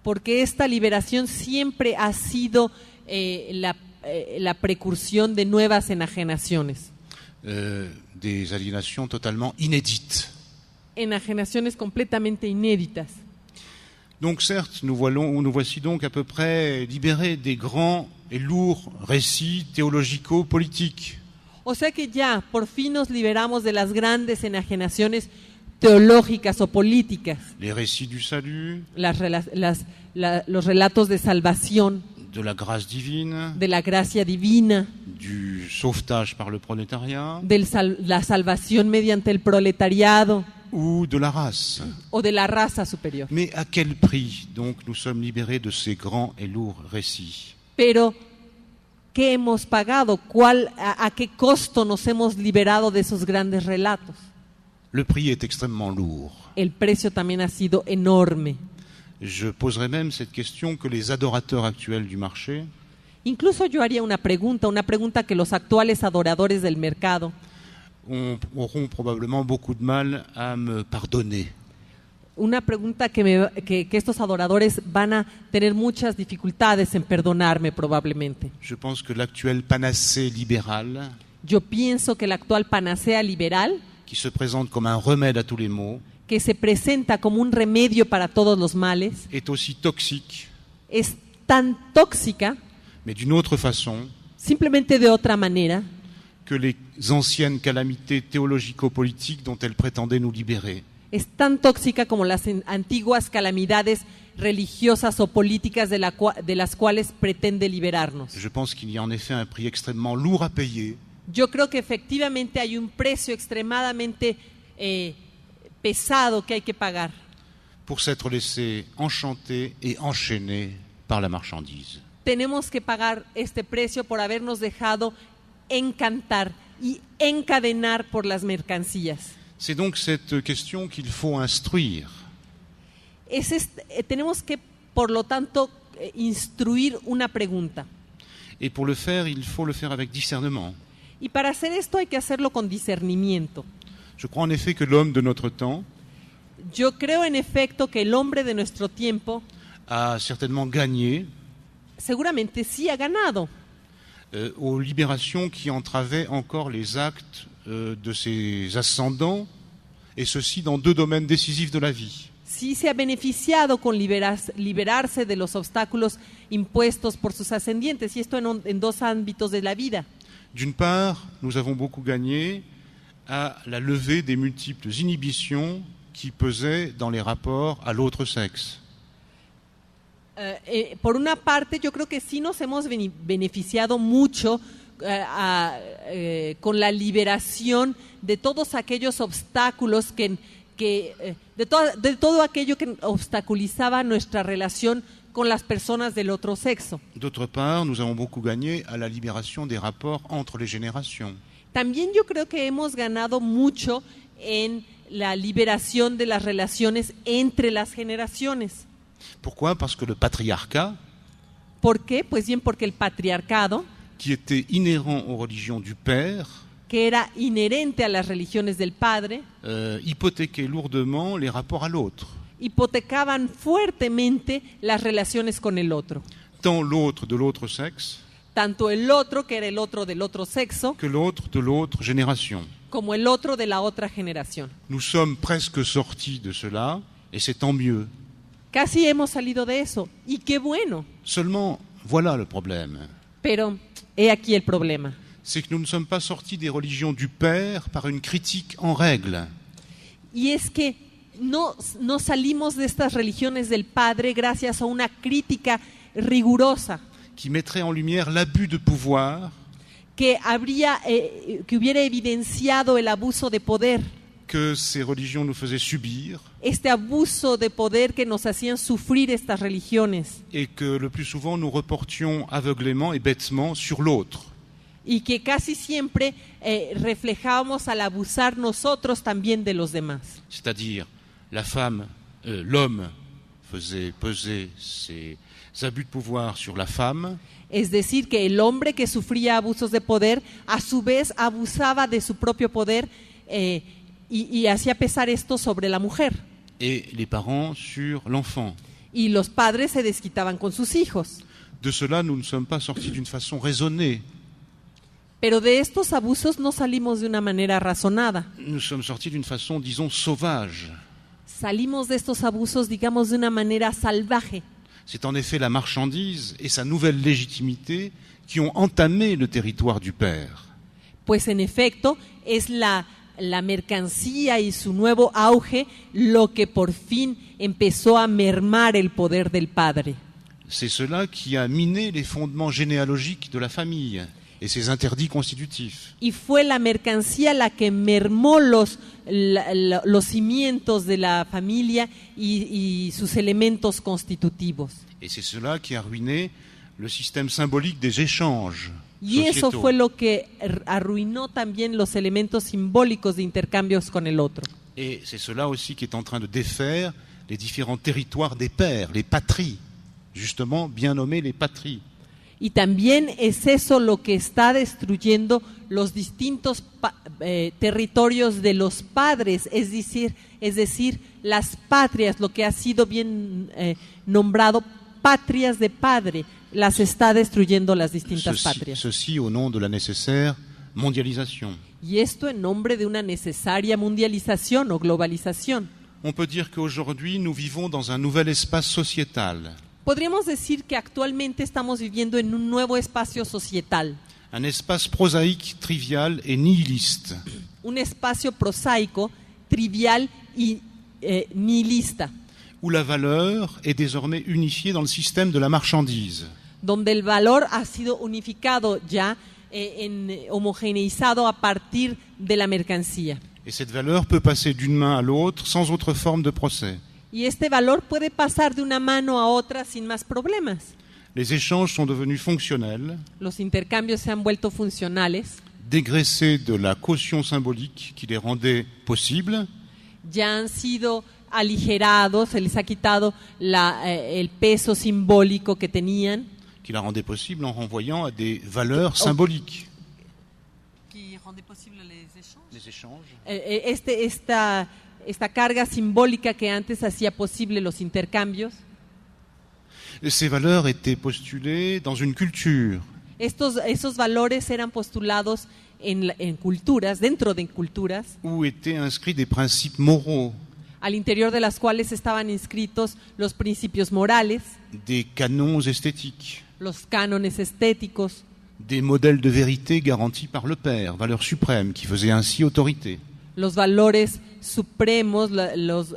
Porque esta liberación siempre ha sido la precursión de nuevas enajenaciones. des aliénations totalement inédites. Enajenaciones completamente inéditas. Donc certes, nous voici donc à peu près libérés des grands et lourds récits théologico-politiques. O sea que ya, por fin nos liberamos de las grandes enajenaciones teológicas o políticas, Les récits du salut, los relatos de salvación, de la grâce divine, de la gracia divina, du sauvetage par le prolétariat de la salvación mediante el proletariado ou de la race. o de la raza superior. Mais à quel prix donc nous sommes libérés de ces grands et lourds récits? Pero, ¿qué hemos pagado? ¿A qué costo nos hemos liberado de esos grandes relatos? Le prix est extrêmement lourd. El precio también ha sido enorme. Je poserai même cette question que les adorateurs actuels du marché Incluso yo haría una pregunta que los actuales adoradores del mercado auront probablement beaucoup de mal à me pardonner. Una pregunta que estos adoradores van a tener muchas dificultades en perdonarme probablemente. Je pense que l'actuelle panacée libérale, Yo pienso que la actual panacea liberal, qui se présente comme un remède à tous les maux, que se presenta como un remedio para todos los males, est aussi toxique, es tan tóxica, mais d'une autre façon, simplemente de otra manera, que les anciennes calamités théologico-politiques dont elle prétendait nous libérer. es tan tóxica como las antiguas calamidades religiosas o políticas de las cuales pretende liberarnos. Je pense qu'il y a en effet un prix extrêmement lourd à payer Yo creo que efectivamente hay un precio extremadamente pesado que hay que pagar pour s'être laissé enchanter et enchaîner par la marchandise. tenemos que pagar este precio por habernos dejado encantar y encadenar por las mercancías. C'est donc cette question qu'il faut instruire. Tenemos que, por lo tanto, instruir una pregunta. Et pour le faire, il faut le faire avec discernement. Y para hacer esto hay que hacerlo con discernimiento. Je crois en effet que l'homme de notre temps Yo creo en efecto que el hombre de nuestro tiempo a certainement gagné seguramente sí ha ganado aux libérations qui entravaient encore les actes de ses ascendants, et ceci dans deux domaines décisifs de la vie. Sí se ha beneficiado con liberarse de los obstáculos impuestos por sus ascendientes, y esto en dos ámbitos de la vida. D'une part, nous avons beaucoup gagné à la levée des multiples inhibitions qui pesaient dans les rapports à l'autre sexe. Por una parte, yo creo que sí nos hemos beneficiado mucho con la liberación de todos aquellos obstáculos de todo aquello que obstaculizaba nuestra relación con las personas del otro sexo. D'autre part, nous avons beaucoup gagné à la libération des rapports entre les générations. También yo creo que hemos ganado mucho en la liberación de las relaciones entre las generaciones. Pourquoi? Parce que le patriarcat, ¿Por qué? Pues bien, porque el patriarcado, qui était inhérent aux religions du père, que era inherente a las religiones del padre, hypothéquait lourdement les rapports à l'autre. hipotecaban fuertemente las relaciones con el otro. Tant l'autre de l'autre sexe Tanto el otro, que era el otro del otro sexo, que l'autre de l'autre génération. como el otro de la otra generación. Nous sommes presque sortis de cela, et c'est tant mieux. Casi hemos salido de eso, y qué bueno. Seulement, voilà le problème. Pero he aquí el problema. C'est que nous ne sommes pas sortis des religions du père par une critique en règle. Y es que no salimos de estas religiones del Padre gracias a una crítica rigurosa Qui mettrait en lumière l'abus de pouvoir, que hubiera evidenciado el abuso de poder, que ces religions nous faisaient subir, este abuso de poder que nos hacían sufrir estas religiones, et que le plus souvent nous reportions aveuglément et bêtement sur l'autre. y que casi siempre reflejábamos al abusar nosotros también de los demás. C'est-à-dire, l'homme faisait peser ses abus de pouvoir sur la femme, Es decir, que el hombre que sufría abusos de poder, a su vez abusaba de su propio poder y hacía pesar esto sobre la mujer. et les parents sur l'enfant. Y los padres se desquitaban con sus hijos. De cela, nous ne sommes pas sortis d'une façon raisonnée. Pero de estos abusos no salimos de una manera razonada. Nous sommes sortis d'une façon, disons, sauvage. Salimos de estos abusos, digamos, de una manera salvaje. C'est en effet la marchandise et sa nouvelle légitimité qui ont entamé le territoire du Père. Pues en efecto, es la mercancía y su nuevo auge lo que por fin empezó a mermar el poder del Padre. C'est cela qui a miné les fondements généalogiques de la famille et ses interdits constitutifs. Y fue la mercancía la que mermó los cimientos de la familia y sus elementos constitutivos. Et c'est cela qui a ruiné le système symbolique des échanges Y eso sociétaux. fue lo que arruinó también los elementos simbólicos de intercambios con el otro. Et c'est cela aussi qui est en train de défaire les différents territoires des pères, les patries, justement bien nommées les patries. Y también es eso lo que está destruyendo los distintos territorios de los padres, es decir, las patrias, lo que ha sido bien nombrado patrias de padre, las está destruyendo las distintas patrias. Ceci au nom de la nécessaire mondialisation. Y esto en nombre de una necesaria mundialización o globalización. On peut dire qu'aujourd'hui, nous vivons dans un nouvel espace sociétal, Podríamos decir que actualmente estamos viviendo en un nuevo espacio societal, un espace prosaïque, trivial et nihiliste, un espacio prosaico, trivial y nihilista, où la valeur est désormais unifiée dans le système de la marchandise. donde el valor ha sido unificado ya, homogeneizado a partir de la mercancía. Et cette valeur peut passer d'une main à l'autre sans autre forme de procès. Y este valor puede pasar de una mano a otra sin más problemas. Les échanges sont devenus fonctionnels, Los intercambios se han vuelto funcionales, dégraissés de la caution symbolique qui les rendait possibles. Ya han sido aligerados, se les ha quitado el peso simbólico que tenían. Qui la rendait possible en renvoyant à des valeurs symboliques. Qui rendait possible les échanges. Esta carga simbólica que antes hacía posible los intercambios. Ces valeurs étaient postulées dans une culture. Esos valores eran postulados en culturas, dentro de culturas, Où étaient inscrits des principes moraux, al interior de las cuales estaban inscritos los principios morales, des canons esthétiques, los cánones estéticos, des modèles de vérité garantis par le Père, valeurs suprêmes qui faisaient ainsi autorité. los valores supremos, los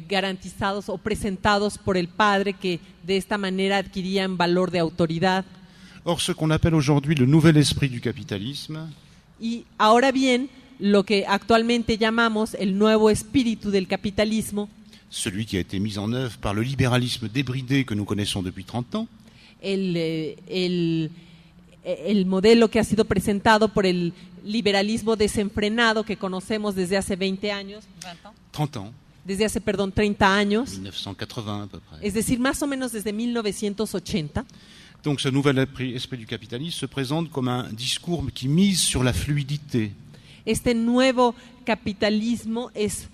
garantizados o presentados por el Padre, que de esta manera adquirían valor de autoridad. Or, ce qu'on appelle aujourd'hui le nouvel esprit du capitalisme, Y ahora bien, lo que actualmente llamamos el nuevo espíritu del capitalismo, celui qui a été mis en œuvre par le libéralisme débridé que nous connaissons depuis 30 ans, el modelo que ha sido presentado por el liberalismo desenfrenado que conocemos desde hace 20 años, 30 ans, desde hace, 30 años, 1980 à peu près. es decir, más o menos desde 1980. Donc ce nouvel esprit du capitalisme se présente comme un discours qui mise sur la fluidité. Este nuevo capitalismo es...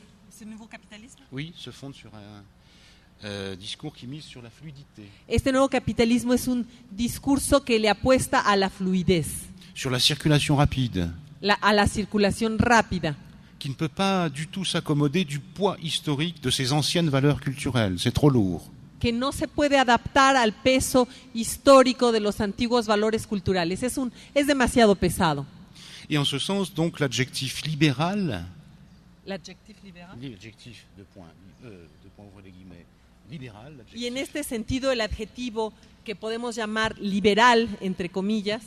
Oui, se fonde sur un discours qui mise sur la fluidité, Este nuevo capitalismo es un discurso que le apuesta a la fluidez, sur la circulation rapide, a la circulación rápida, qui ne peut pas du tout s'accommoder du poids historique de ces anciennes valeurs culturelles. C'est trop lourd. que no se puede adaptar al peso histórico de los antiguos valores culturales. Es demasiado pesado. Et en ce sens, donc, l'adjectif libéral, L'adjectif libéral. l'adjectif de point ouvre les guillemets, libéral, l'adjectif, Y en este sentido, el adjetivo que podemos llamar liberal, entre comillas,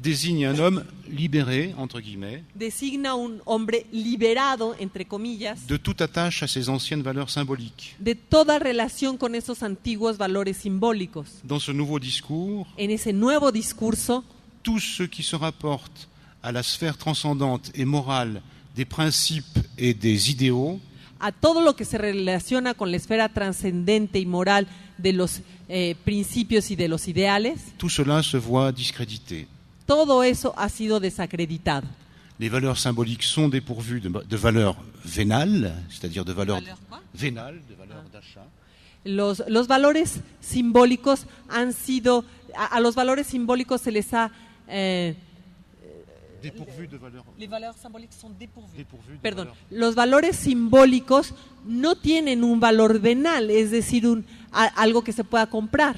désigne un homme libéré, entre guillemets, designa un hombre liberado, entre comillas, de toute attache à ces anciennes valeurs symboliques. de toda relación con esos antiguos valores simbólicos. Dans ce nouveau discours, En ese nuevo discurso, tout ce qui se rapporte à la sphère transcendante et morale des principes et des idéaux a todo lo que se relaciona con la esfera trascendente y moral de los principios y de los ideales, tout cela se voit discrédité. todo eso ha sido desacreditado. Les valeurs symboliques sont dépourvues de valeurs vénales, c'est-à-dire de valeurs vénales, de valeurs d'achat. Los valores simbólicos han sido, a los valores simbólicos se les ha... Dépourvues de valeurs. Les valeurs symboliques sont dépourvues. Perdón, Los valores simbólicos no tienen un valor venal, es decir, algo que se pueda comprar.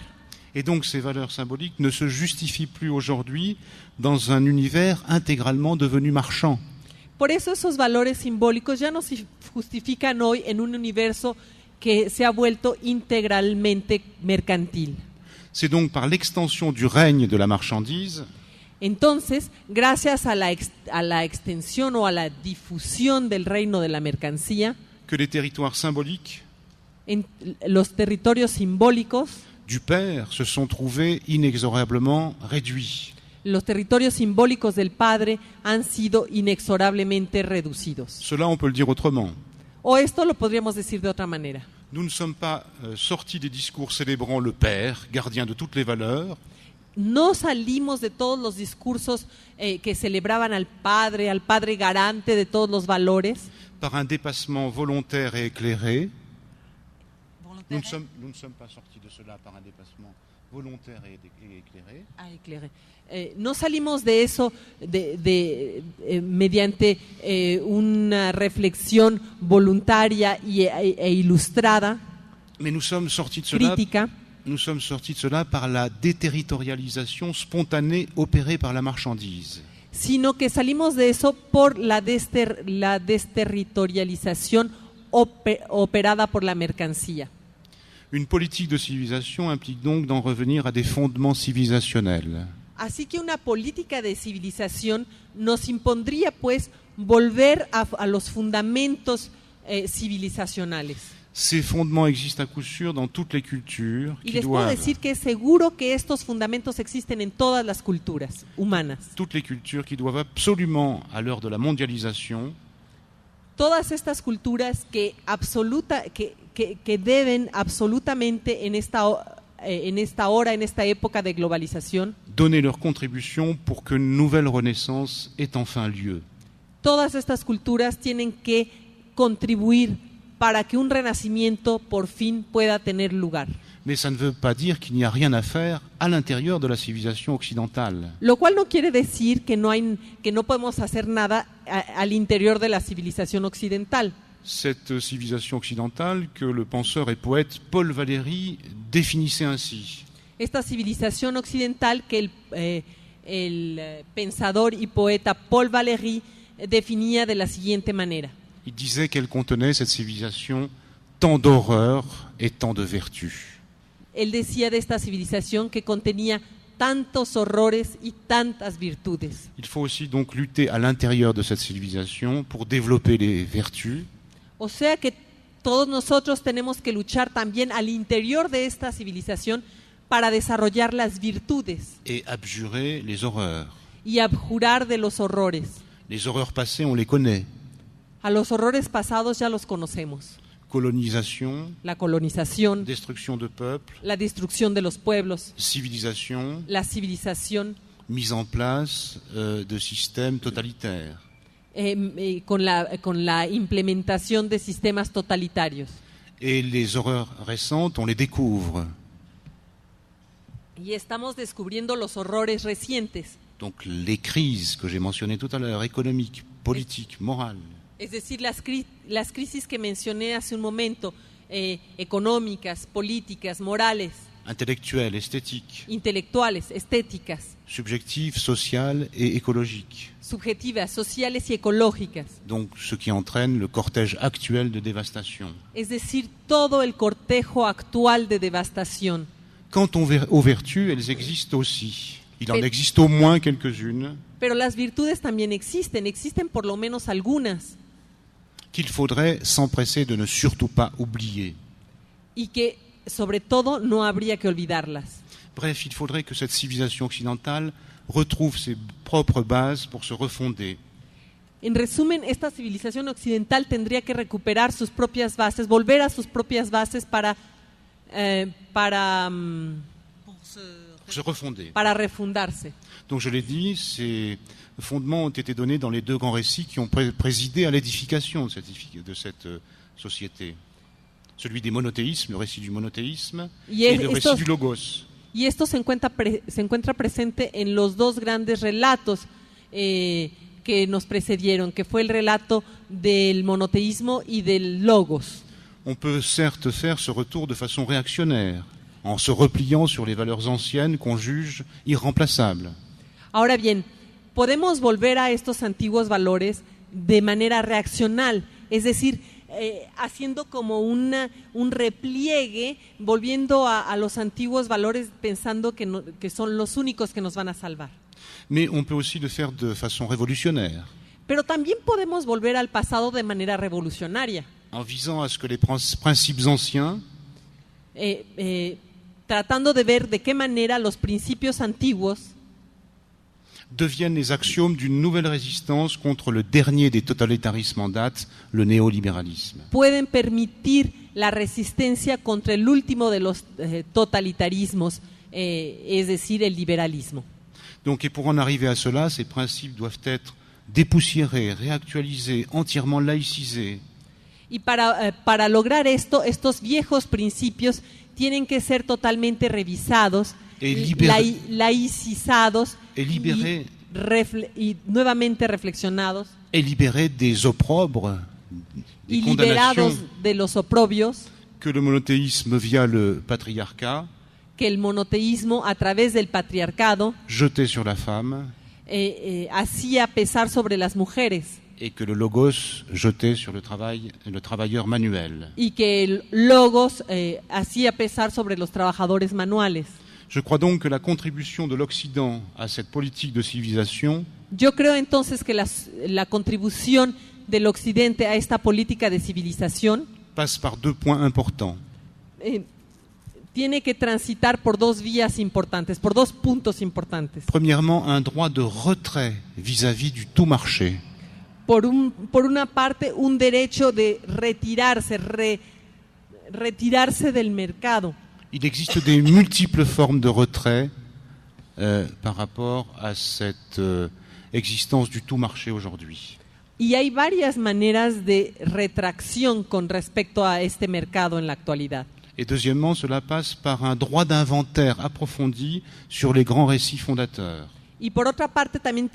Et donc ces valeurs symboliques ne se justifient plus aujourd'hui dans un univers intégralement devenu marchand. Por eso esos valores simbólicos ya no se justifican hoy en un universo que se ha vuelto integralmente mercantil. C'est donc par l'extension du règne de la marchandise Entonces, gracias a la extensión o a la difusión del reino de la mercancía, que les territoires symboliques en los territorios simbólicos, du Père se sont trouvés inexorablement réduits. los territorios simbólicos del Padre han sido inexorablemente reducidos. Cela, on peut le dire autrement. O esto lo podríamos decir de otra manera. Nous ne sommes pas sortis des discours célébrant le Père, gardien de toutes les valeurs, No salimos de todos los discursos que celebraban al Padre garante de todos los valores, par un dépassement volontaire et éclairé. Nous ne sommes pas sortis de cela par un dépassement volontaire et éclairé. No salimos de eso mediante una reflexión voluntaria e ilustrada, Mais nous sommes sortis de cela. crítica, Nous sommes sortis de cela par la déterritorialisation spontanée opérée par la marchandise. sino que salimos de eso por la desterritorialización operada por la mercancía. Une politique de civilisation implique donc d'en revenir à des fondements civilisationnels. Así que una política de civilización nos impondría, pues, volver a los fundamentos civilizacionales. Ces fondements existent à coup sûr dans toutes les cultures Y qui les puedo doivent, decir que es seguro que estos fundamentos existen en todas las culturas humanas. absolument, à l'heure de la mondialisation, Todas estas culturas que deben absolutamente en esta hora, en esta época de globalización, donner leur contribution pour qu'une nouvelle renaissance ait enfin lieu. todas estas culturas tienen que contribuir para que un renacimiento por fin pueda tener lugar. Mais ça ne veut pas dire qu'il n'y a rien à faire à l'intérieur de la civilisation occidentale. Lo cual no quiere decir que no podemos hacer nada al interior de la civilización occidental. Cette civilisation occidentale que le penseur et poète Paul Valéry définissait ainsi. Esta civilización occidental que el pensador y poeta Paul Valéry definía de la siguiente manera. Il disait qu'elle contenait, cette civilisation, tant d'horreur et tant de vertu. Él decía de esta civilización que contenía tantos horrores y tantas virtudes. Il faut aussi donc lutter à l'intérieur de cette civilisation pour développer les vertus. O sea que todos nosotros tenemos que luchar también al interior de esta civilización para desarrollar las virtudes Et abjurer les horreurs. y abjurar de los horrores. Les horreurs passées, on les connaît. A los horrores pasados ya los conocemos. Colonisation, La colonización, destruction de peuples, la destrucción de los pueblos, civilisation, la civilización, mise en place de systèmes totalitaires. con la implementación de sistemas totalitarios. Et les horreurs récentes, on les découvre. Y estamos descubriendo los horrores recientes, Donc les crises que j'ai mentionnées tout à l'heure, économiques, politiques, morales, es decir, las crisis que mencioné hace un momento, económicas, políticas, morales, intellectuelles, esthétiques, intelectuales, estéticas, subjectives, sociales et écologiques. subjetivas, sociales y ecológicas. Donc ce qui entraîne le cortège actuel de dévastation. Es decir, todo el cortejo actual de devastación. Quant aux vertus, elles existent aussi. Il en Mais- existe au moins quelques-unes Pero las virtudes también existen por lo menos algunas, qu'il faudrait s'empresser de ne surtout pas oublier. y que sobre todo no habría que olvidarlas. Bref, il faudrait que cette civilisation occidentale retrouve ses propres bases pour se refonder. En resumen, esta civilización occidental tendría que recuperar sus propias bases, volver a sus propias bases para Se refonder. refundarse. Donc je l'ai dit, ces fondements ont été donnés dans les deux grands récits qui ont présidé à l'édification de cette société. Celui des monothéismes, le récit du monothéisme, Y et le estos- récit du logos. Y esto se encuentra presente en los dos grandes relatos que nos precedieron, que fue el relato del monoteísmo y del logos. On peut certes faire ce retour de façon réactionnaire, en se repliant sur les valeurs anciennes qu'on juge irremplaçables. Ahora bien, podemos volver a estos antiguos valores de manera reaccional, es decir, haciendo como un repliegue, volviendo a los antiguos valores pensando que son los únicos que nos van a salvar. Mais on peut aussi le faire de façon révolutionnaire, Pero también podemos volver al pasado de manera revolucionaria, en visant à ce que les principes anciens tratando de ver de qué manera los principios antiguos deviennent les axiomes d'une nouvelle résistance contre le dernier des totalitarismes en date, le néolibéralisme. pueden permitir la resistencia contra el último de los totalitarismos, es decir, el liberalismo. Donc, et pour en arriver à cela, ces principes doivent être dépoussiérés, réactualisés, entièrement laïcisés. Y para lograr esto, estos viejos principios tienen que ser totalmente revisados, laicizados et libérés, y nuevamente reflexionados et libérés des opprobres, des y liberados condamnations de los oprobios que le monothéisme via le patriarcat que el monoteísmo a través del patriarcado jetait sur la femme hacía pesar sobre las mujeres et que le logos jetait sur le travailleur manuel. y que el logos hacía pesar sobre los trabajadores manuales. Je crois donc que la contribution de l'Occident à cette politique de civilisation Yo creo entonces que la contribución del Occidente a esta política de civilización passe par deux points importants. Tiene que transitar por dos vías importantes, por dos puntos importantes. Premièrement, un droit de retrait vis-à-vis du tout marché. Por una parte, un derecho de retirarse, retirarse del mercado. Il existe des multiples formes de retrait par rapport à cette existence du tout marché aujourd'hui. Y hay varias maneras de retracción con respecto a este mercado en la actualidad. Et deuxièmement, cela passe par un droit d'inventaire approfondi sur les grands récits fondateurs. Y por otra parte también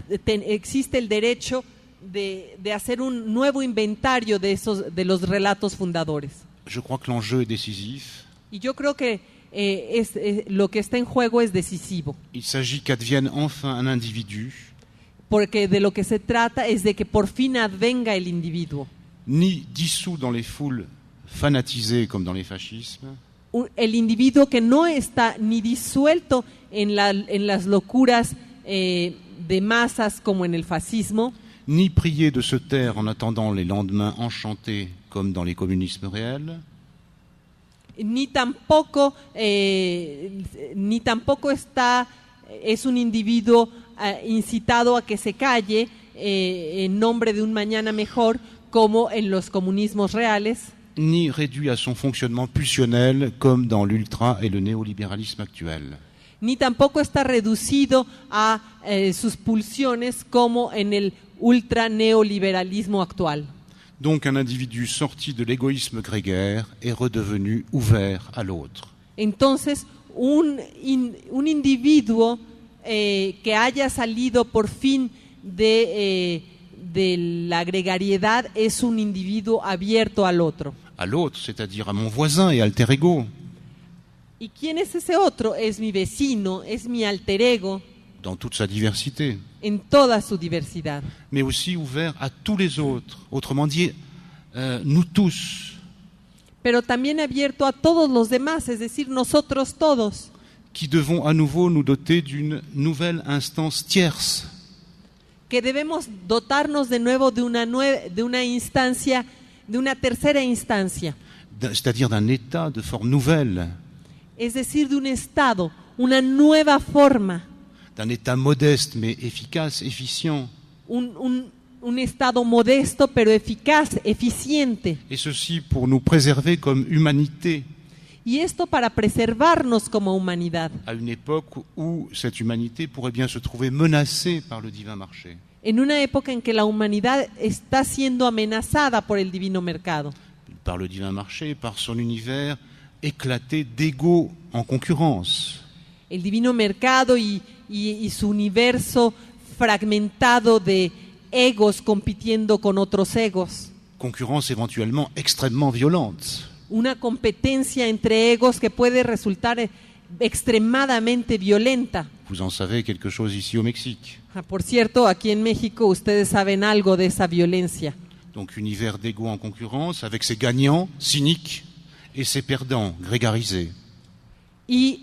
existe el derecho de hacer un nuevo inventario de los relatos fundadores. Je crois que l'enjeu est décisif. Y yo creo que lo que está en juego es decisivo, Il s'agit qu'advienne enfin un individu, porque de lo que se trata es de que por fin advenga el individuo, ni dissous dans les foules fanatisées comme dans les fascismes, el individuo que no está ni disuelto en las locuras de masas como en el fascismo, ni prié de se taire en attendant les lendemains enchantés comme dans les communismes réels, ni tampoco es un individuo incitado a que se calle en nombre de un mañana mejor como en los comunismos reales, ni réduit à son fonctionnement pulsionnel comme dans l'ultra et le néolibéralisme actuel. Ni tampoco está reducido a sus pulsiones como en el ultraneoliberalismo actual. Donc un individu sorti de l'égoïsme grégaire est redevenu ouvert à l'autre. Entonces, un individuo que haya salido por fin de la gregariedad es un individuo abierto al otro. À l'autre, c'est-à-dire à mon voisin et alter ego, ¿Y quién es ese otro? Es mi vecino, es mi alter ego, dans toute sa diversité, en toda su diversidad. mais aussi ouvert à tous les autres. Autrement dit, nous tous, Pero también abierto a todos los demás, es decir, nosotros todos, qui devons à nouveau nous doter d'une nouvelle instance tierce, que debemos dotarnos de nuevo de una instancia, de una tercera instancia, c'est-à-dire d'un état de forme nouvelle, es decir, de un estado, una nueva forma, d'un état modeste mais efficace, efficient. un estado modesto pero eficaz, eficiente. Et ceci pour nous préserver comme humanité, Y esto para preservarnos como humanidad, à une époque où cette humanité pourrait bien se trouver menacée par le divin marché. en una época en que la humanidad está siendo amenazada por el divino mercado. Par le divin marché, par son univers éclaté d'ego en concurrence. El divino mercado y su universo fragmentado de egos compitiendo con otros egos. Concurrence éventuellement extrêmement violente. Una competencia entre egos que puede resultar extremadamente violenta. Vous en savez quelque chose ici au Mexique. Por cierto, aquí en México ustedes saben algo de esa violencia. Donc univers d'ego en concurrence avec ses gagnants cyniques et ses perdants grégarisés. Y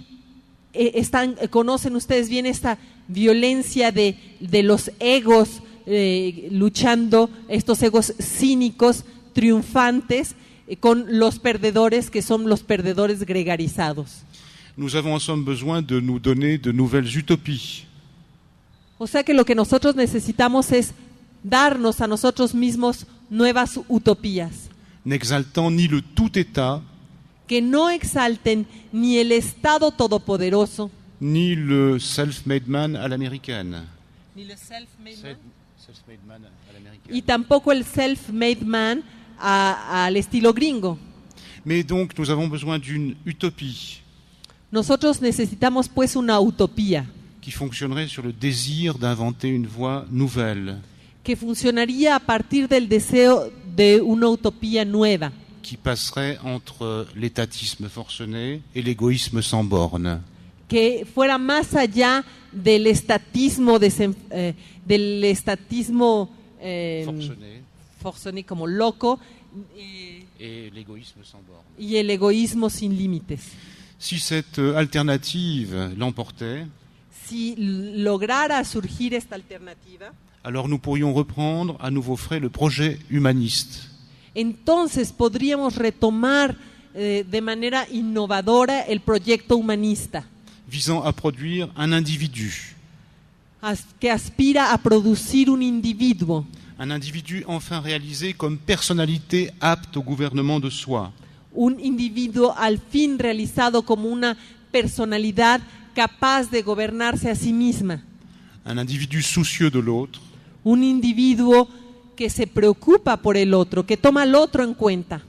conocen ustedes bien esta violencia de los egos luchando, estos egos cínicos, triunfantes, con los perdedores que son los perdedores gregarizados. Nous avons en somme besoin de nous donner de nouvelles utopies. O sea que lo que nosotros necesitamos es darnos a nosotros mismos nuevas utopías, N'exaltant ni le tout État, que no exalten ni el Estado todopoderoso, ni le self-made man à l'américaine. ni el self-made man, Self-made man à l'américaine. y tampoco el self-made man al estilo gringo. Mais donc nous avons besoin d'une utopie Nosotros necesitamos pues una utopía qui fonctionnerait sur le désir d'inventer une voie nouvelle, que funcionaría a partir del deseo de una utopía nueva, qui passerait entre l'étatisme forcené et l'égoïsme sans bornes. que fuera más allá del estatismo, Forcené forcené como loco et l'égoïsme sans bornes. y el egoísmo sin límites. Si cette alternative l'emportait, Si lograra surgir esta alternativa, alors nous pourrions reprendre à nouveau frais le projet humaniste, entonces podríamos retomar de manera innovadora el proyecto humanista, visant à produire un individu que aspira a producir un individuo enfin réalisé comme personnalité apte au gouvernement de soi, un individuo al fin realizado como una personalidad capaz de gobernarse a sí misma, un individu soucieux de l'autre, un individuo que se preocupa por el otro, que toma al otro en cuenta,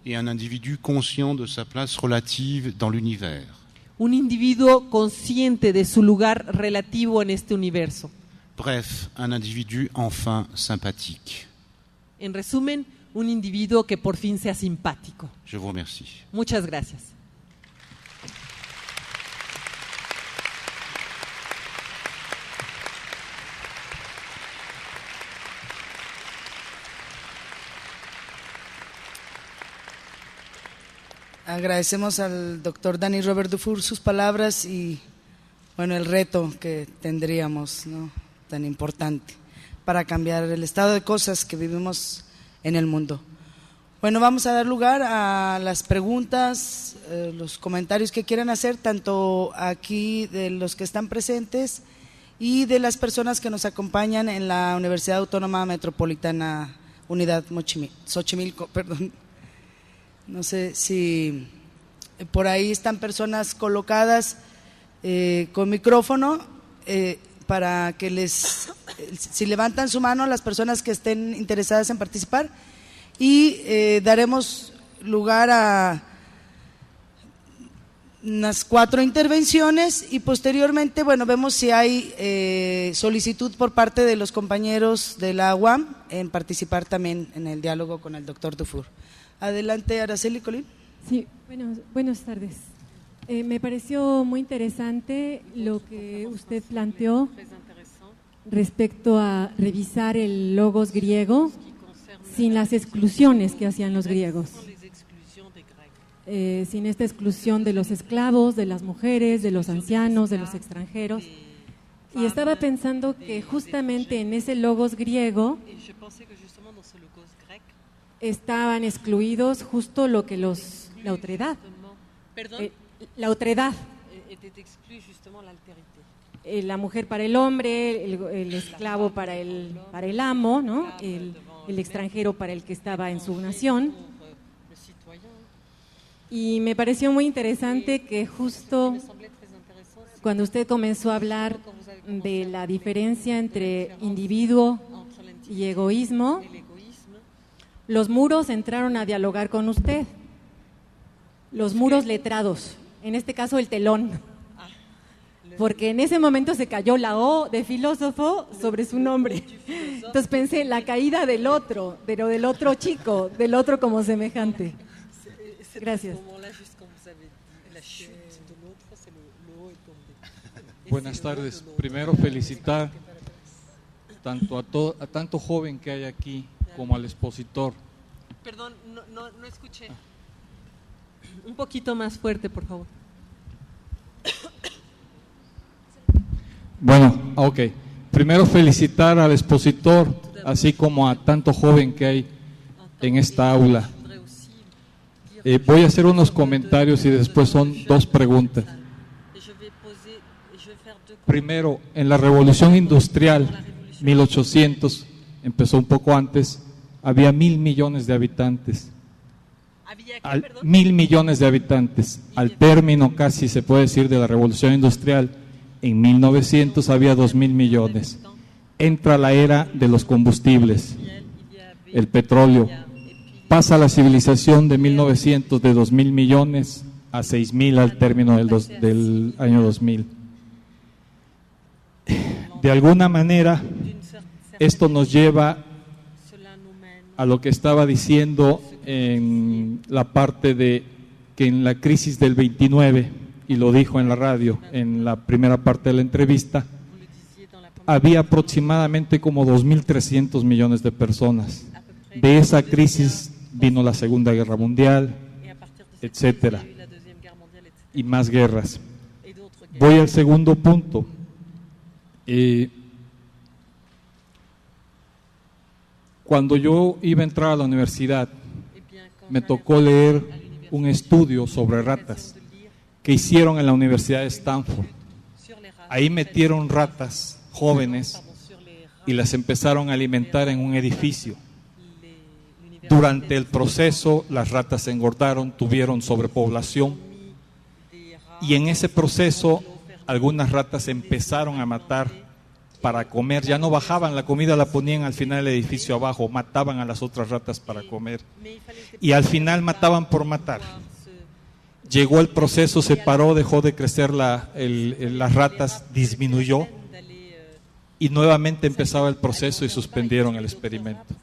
et un individu conscient de sa place relative dans l'univers. un individuo consciente de su lugar relativo en este universo. Bref, un individu enfin sympathique. En resumen, un individuo que por fin sea simpático. Je vous remercie. Muchas gracias. Agradecemos al doctor Dani Robert Dufour sus palabras y bueno, el reto que tendríamos, ¿no?, tan importante para cambiar el estado de cosas que vivimos en el mundo. Bueno, vamos a dar lugar a las preguntas, los comentarios que quieran hacer, tanto aquí de los que están presentes y de las personas que nos acompañan en la Universidad Autónoma Metropolitana Unidad Xochimilco, perdón. No sé si por ahí están personas colocadas con micrófono para que si levantan su mano las personas que estén interesadas en participar, y daremos lugar a unas 4 intervenciones y posteriormente, bueno, vemos si hay solicitud por parte de los compañeros de la UAM en participar también en el diálogo con el doctor Dufour. Adelante, Araceli Colín. Sí, buenas tardes. Me pareció muy interesante lo que usted planteó respecto a revisar el logos griego sin las exclusiones que hacían los griegos, sin esta exclusión de los esclavos, de las mujeres, de los ancianos, de los extranjeros. Y estaba pensando que justamente en ese logos griego estaban excluidos justo lo que la otredad. La otredad. La mujer para el hombre, el esclavo para el amo, ¿no? El extranjero para el que estaba en su nación. Y me pareció muy interesante que justo cuando usted comenzó a hablar de la diferencia entre individuo y egoísmo, los muros entraron a dialogar con usted, los muros letrados, en este caso el telón, porque en ese momento se cayó la O de filósofo sobre su nombre. Entonces pensé, la caída del otro, pero del otro chico, del otro como semejante. Gracias. Buenas tardes. Primero felicitar tanto a tanto joven que hay aquí como al expositor. Perdón, no escuché. Un poquito más fuerte, por favor. Bueno, ok. Primero felicitar al expositor, así como a tanto joven que hay en esta aula. Voy a hacer unos comentarios y después son 2 preguntas. Primero, en la Revolución Industrial, 1800, empezó un poco antes, había 1.000 millones de habitantes. ¿Había 1.000 millones de habitantes. Al término casi se puede decir de la Revolución Industrial, en 1900 había 2.000 millones. Entra la era de los combustibles, el petróleo. Pasa la civilización de 1900 de 2.000 millones a 6.000 al término del año 2000. De alguna manera, esto nos lleva a lo que estaba diciendo en la parte de que en la crisis del 29, y lo dijo en la radio en la primera parte de la entrevista, había aproximadamente como 2.300 millones de personas. De esa crisis vino la Segunda Guerra Mundial, etcétera, y más guerras. Voy al segundo punto. Cuando yo iba a entrar a la universidad, me tocó leer un estudio sobre ratas que hicieron en la Universidad de Stanford. Ahí metieron ratas jóvenes y las empezaron a alimentar en un edificio. Durante el proceso, las ratas se engordaron, tuvieron sobrepoblación, y en ese proceso algunas ratas empezaron a matar para comer. Ya no bajaban la comida, la ponían al final del edificio abajo, mataban a las otras ratas para comer, y al final mataban por matar. Llegó el proceso, se paró, dejó de crecer las ratas, disminuyó, y nuevamente empezaba el proceso y suspendieron el experimento.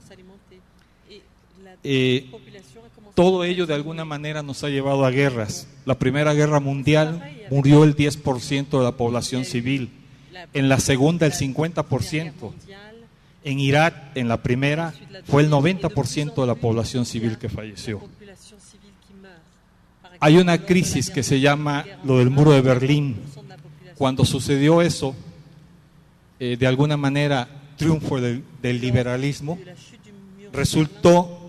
Todo ello de alguna manera nos ha llevado a guerras. La Primera Guerra Mundial murió el 10% de la población civil, en la segunda el 50%, en Irak en la primera fue el 90% de la población civil que falleció. Hay una crisis que se llama lo del muro de Berlín. Cuando sucedió eso, de alguna manera triunfo del liberalismo, resultó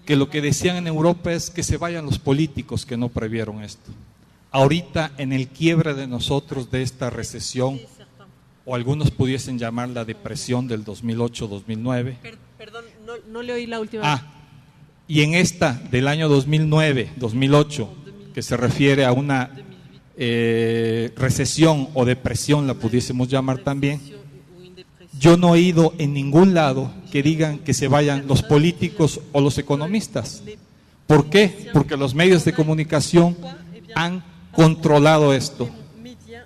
que lo que decían en Europa es que se vayan los políticos que no previeron esto. Ahorita, en el quiebre de nosotros de esta recesión, o algunos pudiesen llamar la depresión del 2008-2009. Perdón, no le oí la última. Y en esta del año 2009-2008, que se refiere a una recesión o depresión, la pudiésemos llamar también, yo no he oído en ningún lado que digan que se vayan los políticos o los economistas. ¿Por qué? Porque los medios de comunicación han controlado esto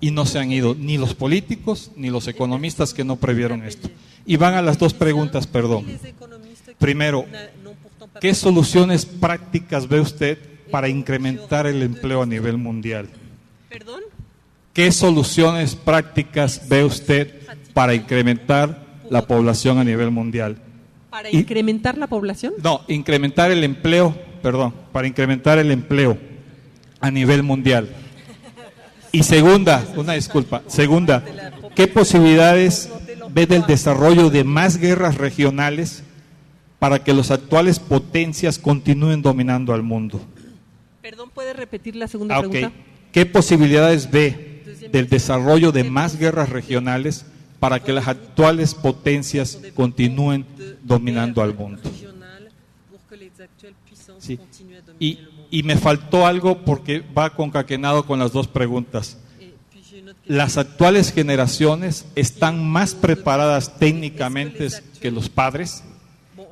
y no se han ido ni los políticos ni los economistas que no previeron esto. Y van a las dos preguntas, perdón. Primero, ¿qué soluciones prácticas ve usted para incrementar el empleo a nivel mundial? ¿Perdón? ¿Qué soluciones prácticas ve usted para incrementar la población a nivel mundial? ¿Para incrementar la población? No, incrementar el empleo, perdón, para incrementar el empleo a nivel mundial. Y segunda, ¿qué posibilidades ve del desarrollo de más guerras regionales para que las actuales potencias continúen dominando al mundo? Perdón, ¿puede repetir la segunda pregunta? ¿Qué posibilidades ve del desarrollo de más guerras regionales para que las actuales potencias continúen dominando al mundo? Sí. Y me faltó algo porque va concatenado con las dos preguntas. Las actuales generaciones están más preparadas técnicamente que los padres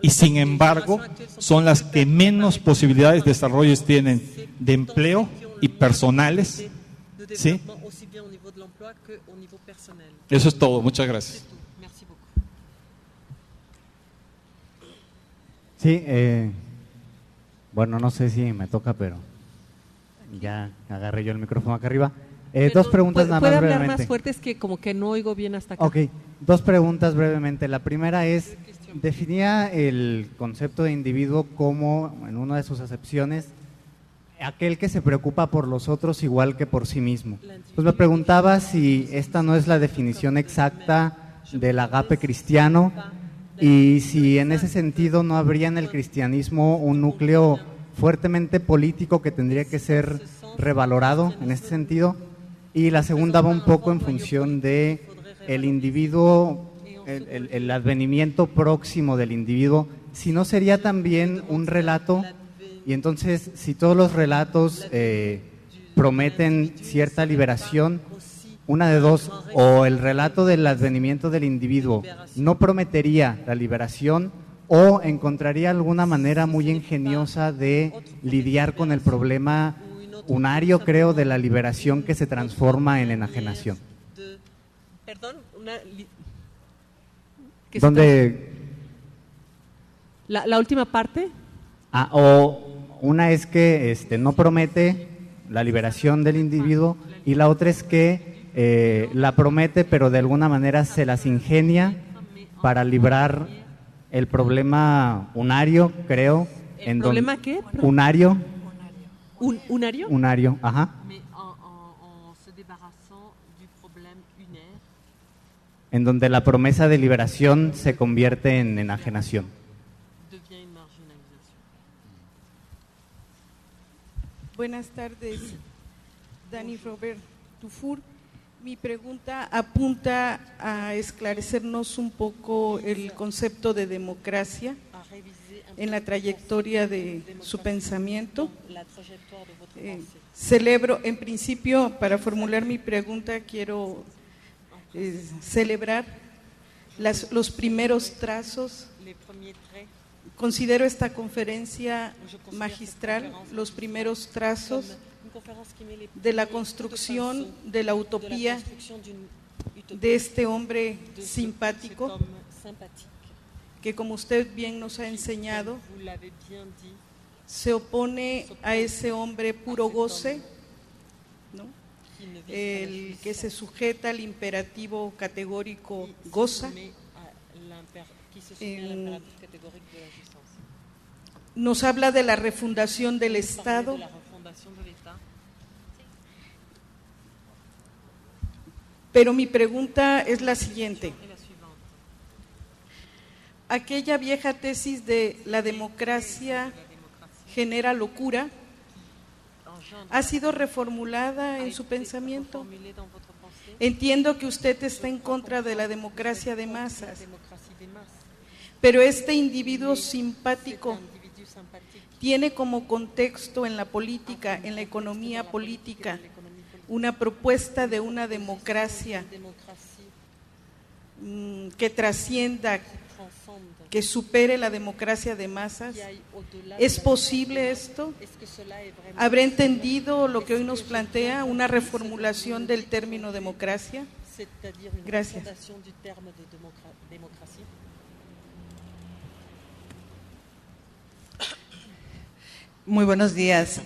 y sin embargo son las que menos posibilidades de desarrollo tienen de empleo y personales. ¿Sí? Eso es todo, muchas gracias. Sí, bueno, no sé si me toca, pero ya agarré yo el micrófono acá arriba. Dos preguntas nada más brevemente. ¿Puede hablar más fuerte? Es que como que no oigo bien hasta acá. Ok, dos preguntas brevemente. La primera es, definía el concepto de individuo como, en una de sus acepciones, aquel que se preocupa por los otros igual que por sí mismo. Pues me preguntaba si esta no es la definición exacta del agape cristiano y si en ese sentido no habría en el cristianismo un núcleo fuertemente político que tendría que ser revalorado en este sentido. Y la segunda va un poco en función de el individuo, el advenimiento próximo del individuo, si no sería también un relato. Y entonces, si todos los relatos prometen cierta liberación, una de dos, o el relato del advenimiento del individuo no prometería la liberación, o encontraría alguna manera muy ingeniosa de lidiar con el problema unario, creo, de la liberación que se transforma en enajenación. Perdón, ¿Dónde? La última parte. O una es que no promete la liberación del individuo y la otra es que la promete pero de alguna manera se las ingenia para librar el problema unario, creo. ¿El problema qué? Unario. ¿Unario? Unario, ajá. En donde la promesa de liberación se convierte en enajenación. Buenas tardes, Dani Robert Dufour. Mi pregunta apunta a esclarecernos un poco el concepto de democracia en la trayectoria de su pensamiento. Celebro, en principio, para formular mi pregunta, quiero celebrar los primeros trazos. Considero esta conferencia magistral, los primeros trazos de la construcción de la utopía de este hombre simpático, que como usted bien nos ha enseñado, se opone a ese hombre puro goce, ¿no? El que se sujeta al imperativo categórico goza. Nos habla de la refundación del Estado. Pero mi pregunta es la siguiente. Aquella vieja tesis de la democracia genera locura ha sido reformulada en su pensamiento. Entiendo que usted está en contra de la democracia de masas, pero este individuo simpático tiene como contexto en la política, en la economía política, una propuesta de una democracia que trascienda, que supere la democracia de masas. ¿Es posible esto? ¿Habrá entendido lo que hoy nos plantea, una reformulación del término democracia? Gracias. Muy buenos días.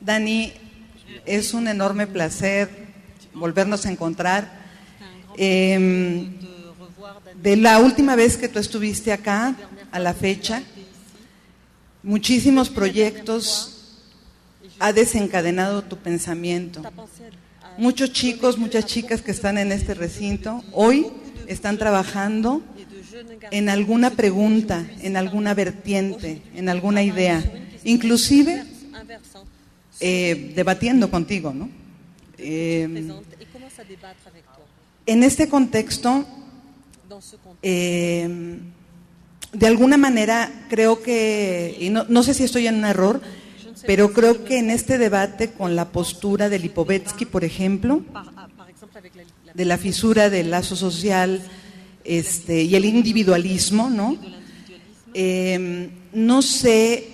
Dani, es un enorme placer volvernos a encontrar. De la última vez que tú estuviste acá, a la fecha, muchísimos proyectos ha desencadenado tu pensamiento. Muchos chicos, muchas chicas que están en este recinto, hoy están trabajando en alguna pregunta, en alguna vertiente, en alguna idea, inclusive debatiendo contigo, ¿no? En este contexto, de alguna manera creo que, y no sé si estoy en un error, pero creo que en este debate con la postura de Lipovetsky, por ejemplo, de la fisura del lazo social y el individualismo, ¿no? No sé,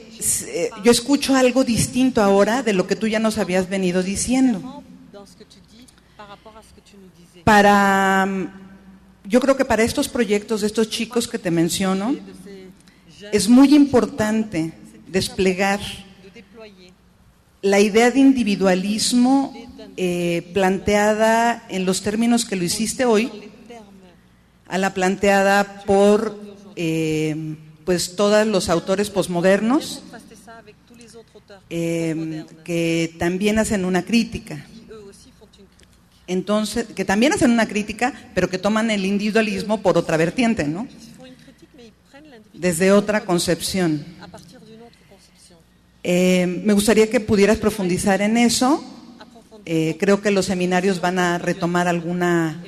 yo escucho algo distinto ahora de lo que tú ya nos habías venido diciendo. Yo creo que para estos proyectos de estos chicos que te menciono, es muy importante desplegar la idea de individualismo planteada en los términos que lo hiciste hoy, a la planteada por pues todos los autores posmodernos, que también hacen una crítica. Entonces, que también hacen una crítica, pero que toman el individualismo por otra vertiente, ¿no? Desde otra concepción. Me gustaría que pudieras profundizar en eso. Creo que los seminarios van a retomar alguna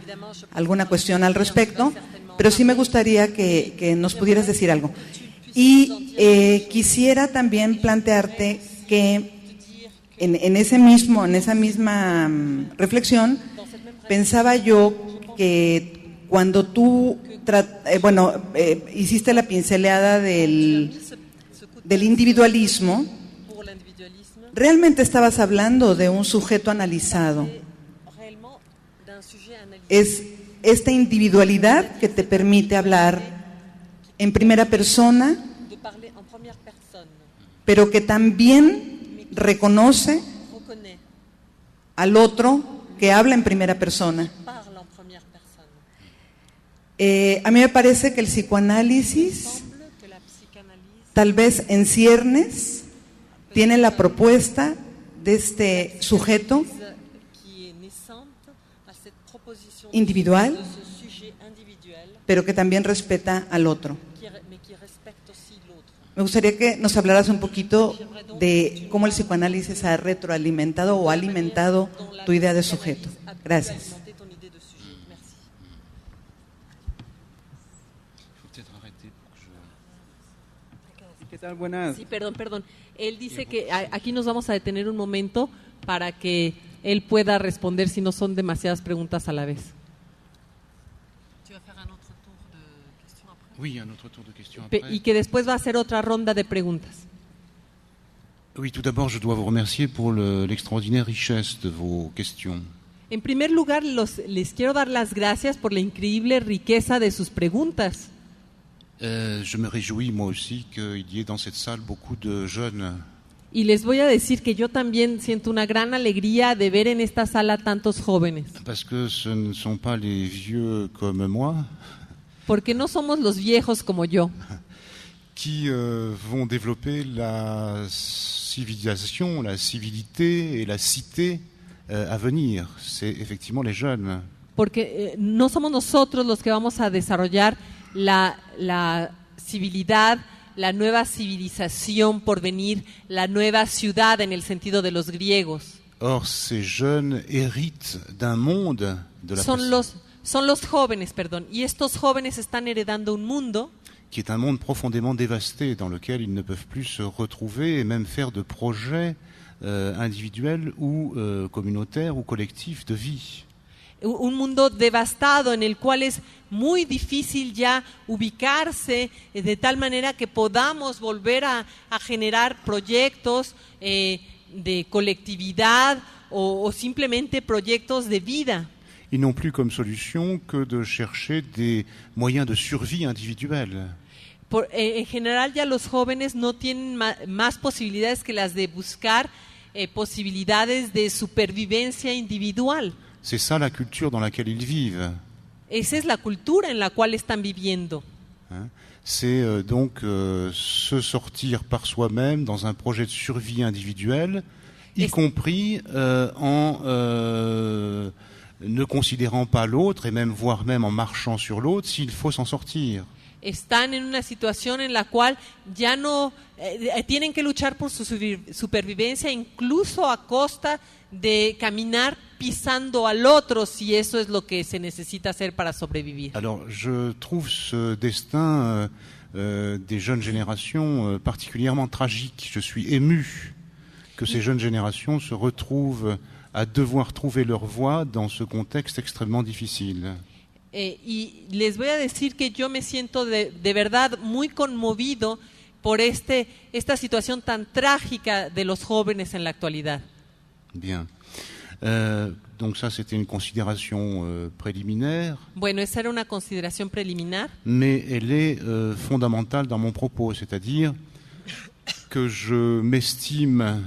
cuestión al respecto, pero sí me gustaría que nos pudieras decir algo. Y quisiera también plantearte que en esa misma reflexión, pensaba yo que cuando tú hiciste la pinceleada del individualismo, realmente estabas hablando de un sujeto analizado. Es esta individualidad que te permite hablar en primera persona, pero que también reconoce al otro que habla en primera persona. A mí me parece que el psicoanálisis, tal vez en ciernes, tiene la propuesta de este sujeto individual, pero que también respeta al otro. Me gustaría que nos hablaras un poquito de cómo el psicoanálisis ha retroalimentado o alimentado tu idea de sujeto. Gracias. ¿Qué tal? Buenas. Sí, perdón. Él dice que aquí nos vamos a detener un momento para que él pueda responder si no son demasiadas preguntas a la vez. Oui, un autre tour de questions après. Y que después va a hacer otra ronda de preguntas. Oui, tout d'abord, je dois vous remercier pour l'extraordinaire richesse de vos questions. En primer lugar, les quiero dar las gracias por la increíble riqueza de sus preguntas. Je me réjouis moi aussi qu'il y ait dans cette salle beaucoup de jeunes. Y les voy a decir que yo también siento una gran alegría de ver en esta sala tantos jóvenes. Parce que ce ne sont pas les vieux comme moi Porque no somos los viejos como yo, qui vont développer la civilisation, la civilité et la cité à venir. C'est effectivement les jeunes. porque no somos nosotros los que vamos a desarrollar la civilidad, la nueva civilización por venir, la nueva ciudad en el sentido de los griegos. Or, ces jeunes héritent d'un monde de la Son los jóvenes, y estos jóvenes están heredando un mundo qui est un monde profondément dévasté dans lequel ils ne peuvent plus se retrouver et même faire de projets individuels ou communautaires ou collectifs de vie. un mundo devastado en el cual es muy difícil ya ubicarse de tal manera que podamos volver a generar proyectos de colectividad o simplemente proyectos de vida. Ils n'ont plus comme solution que de chercher des moyens de survie individuelle. En general ya los jóvenes no tienen más posibilidades que las de buscar posibilidades de supervivencia individual. C'est ça la culture dans laquelle ils vivent. Esa es la cultura en la cual están viviendo. C'est donc se sortir par soi-même dans un projet de survie individuelle, y compris en ne considérant pas l'autre et même voire même en marchant sur l'autre s'il faut s'en sortir. Están en una situación en la cual ya no tienen que luchar por su supervivencia, incluso a costa de caminar pisando al otro, si eso es lo que se necesita hacer para sobrevivir. Alors, je trouve ce destin des jeunes générations particulièrement tragique. Je suis ému que ces jeunes générations se retrouvent à devoir trouver leur voie dans ce contexte extrêmement difficile. Y les voy a decir que yo me siento de verdad muy conmovido por esta situación tan trágica de los jóvenes en la actualidad. Bien. Donc ça, c'était une considération préliminaire. Bueno, esa era una consideración preliminar. Mais elle est fondamentale dans mon propos, c'est-à-dire que je m'estime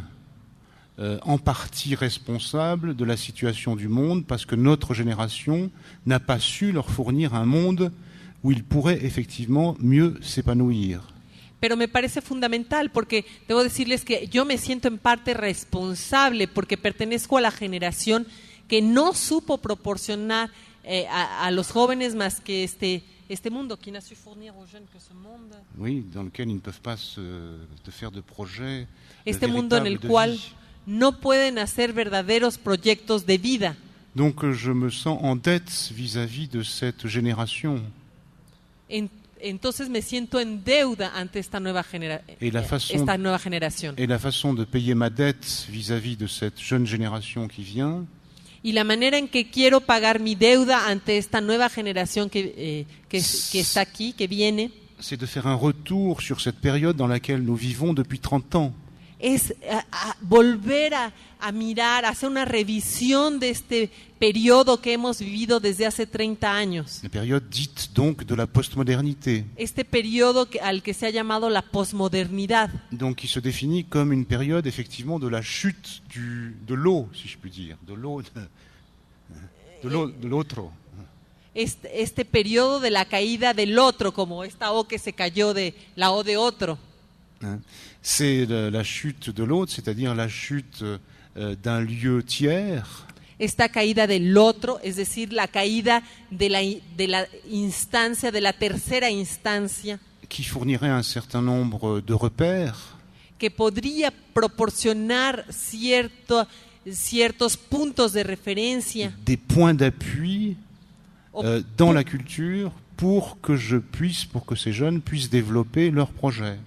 en partie responsable de la situation du monde parce que notre génération n'a pas su leur fournir un monde où ils pourraient effectivement mieux s'épanouir. Pero me parece fundamental porque debo decirles que yo me siento en parte responsable porque pertenezco a la generación que no supo proporcionar a los jóvenes más que este mundo, qui n'a su fournir aux jeunes que ce monde. Oui, dans lequel ils ne peuvent pas faire de projets. Este mundo en el cual no pueden hacer verdaderos proyectos de vida. Donc je me sens en dette vis-à-vis de cette génération. Entonces me siento en deuda ante esta nueva generación. Et la façon de payer ma dette vis-à-vis de cette jeune génération qui vient. Y la manera en que quiero pagar mi deuda ante esta nueva generación que está aquí, que viene. C'est de faire un retour sur cette période dans laquelle nous vivons depuis 30 ans. Es volver a mirar, hacer una revisión de este periodo que hemos vivido desde hace 30 años. La période dite donc de la postmodernité. Este periodo al que se ha llamado la posmodernidad. Donc qui se définit comme une période effectivement de la chute de l'eau, si je puis dire, de l'autre. Este periodo de la caída del otro, como esta O que se cayó de la O de otro. C'est la chute de l'autre, c'est-à-dire la chute d'un lieu tiers. Esta caída del otro, es decir, la caída de la instancia, de la tercera instancia. qui fournirait un certain nombre de repères, que podría proporcionar ciertos puntos de referencia, des points d'appui dans la culture pour que ces jeunes puissent développer leurs projets.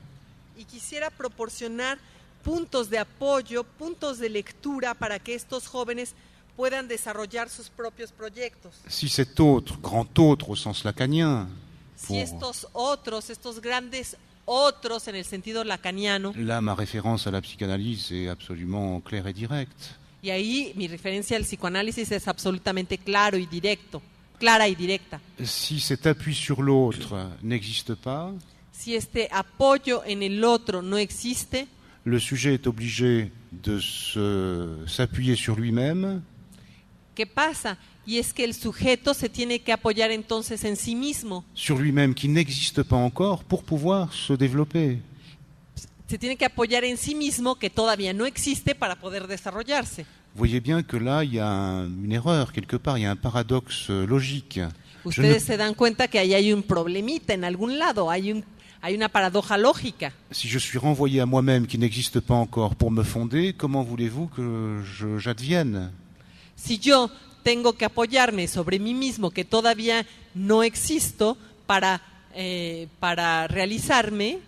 y quisiera proporcionar puntos de apoyo, puntos de lectura para que estos jóvenes puedan desarrollar sus propios proyectos. Si cet autre, grand autre au sens lacanien, Si estos grandes otros en el sentido lacaniano, là ma référence à la psychanalyse est absolument claire et directe, y ahí mi referencia al psicoanálisis es absolutamente clara y directa. si cet appui sur l'autre n'existe pas, Si este apoyo en el otro no existe, le sujet est obligé de s'appuyer sur lui-même, ¿qué pasa? Y es que el sujeto se tiene que apoyar entonces en sí mismo. sur lui-même qui n'existe pas encore pour pouvoir se développer. Se tiene que apoyar en sí mismo que todavía no existe para poder desarrollarse. Vous voyez bien que là, il y a une erreur quelque part, il y a un paradoxe logique. Ustedes se dan cuenta que ahí hay un problemita en algún lado, hay una paradoja lógica. Si je suis renvoyé à moi-même qui n'existe pas encore pour me fonder, comment voulez-vous que j'advienne? Si yo tengo que apoyarme sobre mí mismo que todavía no existo para realizarme,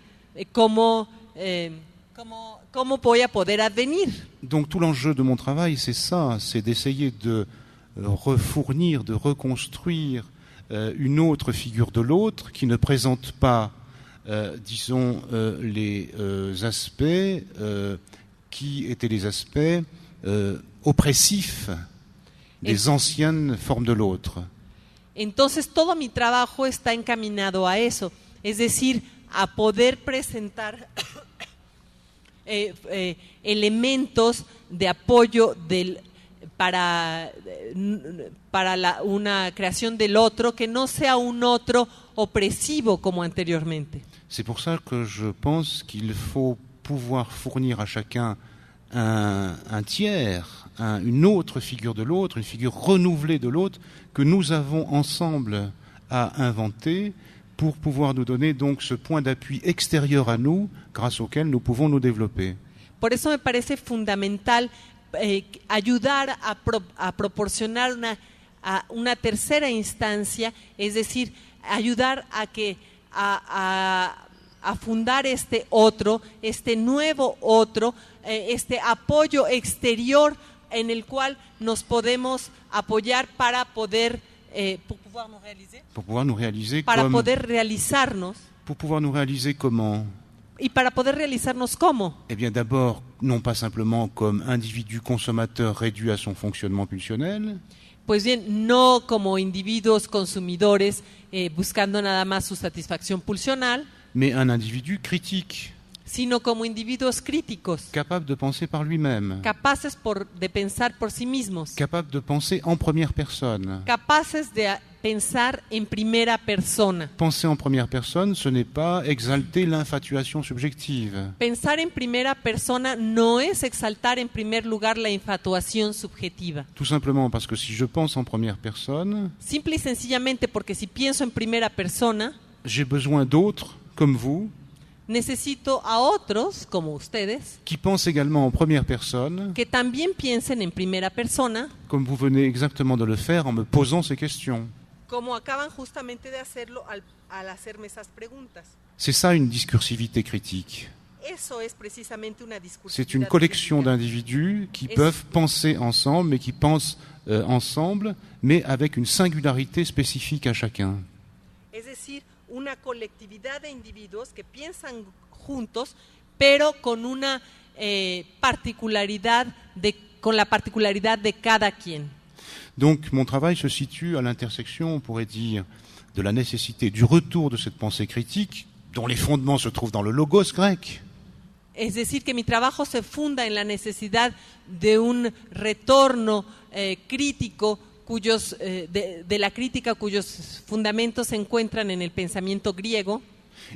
¿cómo voy a poder advenir? Donc tout l'enjeu de mon travail, c'est ça, c'est d'essayer de refournir, de reconstruire une autre figure de l'autre qui ne présente pas, disons, les aspects qui étaient les aspects opressifs des anciennes formes de l'autre. Entonces todo mi trabajo está encaminado a eso, es decir, a poder presentar elementos de apoyo para una creación del otro que no sea un otro opresivo como anteriormente. C'est pour ça que je pense qu'il faut pouvoir fournir à chacun un tiers, une autre figure de l'autre, une figure renouvelée de l'autre que nous avons ensemble à inventer pour pouvoir nous donner donc ce point d'appui extérieur à nous grâce auquel nous pouvons nous développer. Por eso me parece fundamental ayudar a proporcionar una tercera instancia, es decir, ayudar a fundar este otro, este nuevo otro, este apoyo exterior en el cual nos podemos apoyar para poder poder realizarnos. Pour pouvoir nous réaliser comment? ¿Y para poder realizarnos cómo? Eh bien d'abord, non pas simplement comme individu consommateur réduit à son fonctionnement pulsionnel. Pues bien, no como individuos consumidores buscando nada más su satisfacción pulsional, mais un individu critique, sino como individuos críticos, capable de penser par lui-même, capaces de pensar por sí mismos, capable de penser en première personne. Capaces de pensar en primera persona. Penser en première personne, ce n'est pas exalter l'infatuation subjective. Pensar en primera persona no es exaltar en primer lugar la infatuación subjetiva. Tout simplement parce que si je pense en première personne, simple y sencillamente porque si pienso en primera persona, j'ai besoin d'autres comme vous, necesito a otros como ustedes, qui pensent également en première personne, que también piensen en primera persona, comme vous venez exactement de le faire en me posant ces questions. Como acaban justamente de hacerlo al hacerme esas preguntas. C'est ça une discursivité critique. Eso es precisamente una discursividad. C'est une collection d'individus qui peuvent penser ensemble, mais qui pensent ensemble, mais avec une singularité spécifique à chacun. Es decir, una colectividad de individuos que piensan juntos, pero con una con la particularidad de cada quien. Donc mon travail se situe à l'intersection, on pourrait dire, de la nécessité du retour de cette pensée critique, dont les fondements se trouvent dans le logos grec. Es decir, que mi trabajo se funda en la necesidad de un retorno crítico de la crítica cuyos fundamentos se encuentran en el pensamiento griego.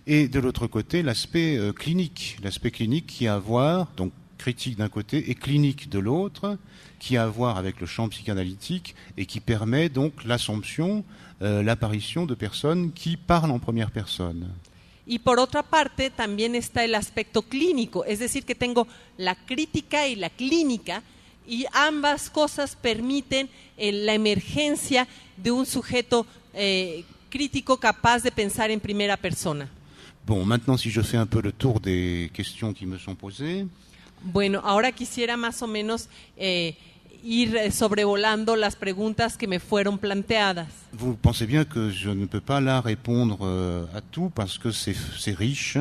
Et de l'autre côté, l'aspect clinique qui a à voir, donc critique d'un côté et clinique de l'autre, qui a à voir avec le champ psychanalytique et qui permet donc l'assomption, l'apparition de personnes qui parlent en première personne. Y por otra parte también está el aspecto clínico, es decir, que tengo la crítica y la clínica, y ambas cosas permiten la emergencia de un sujeto crítico capaz de pensar en primera persona. Bon, maintenant, si je fais un peu le tour des questions qui me sont posées. Bueno, ahora quisiera más o menos ir sobrevolando las preguntas que me fueron planteadas. Vous pensez bien que je ne peux pas là répondre à tout parce que c'est riche.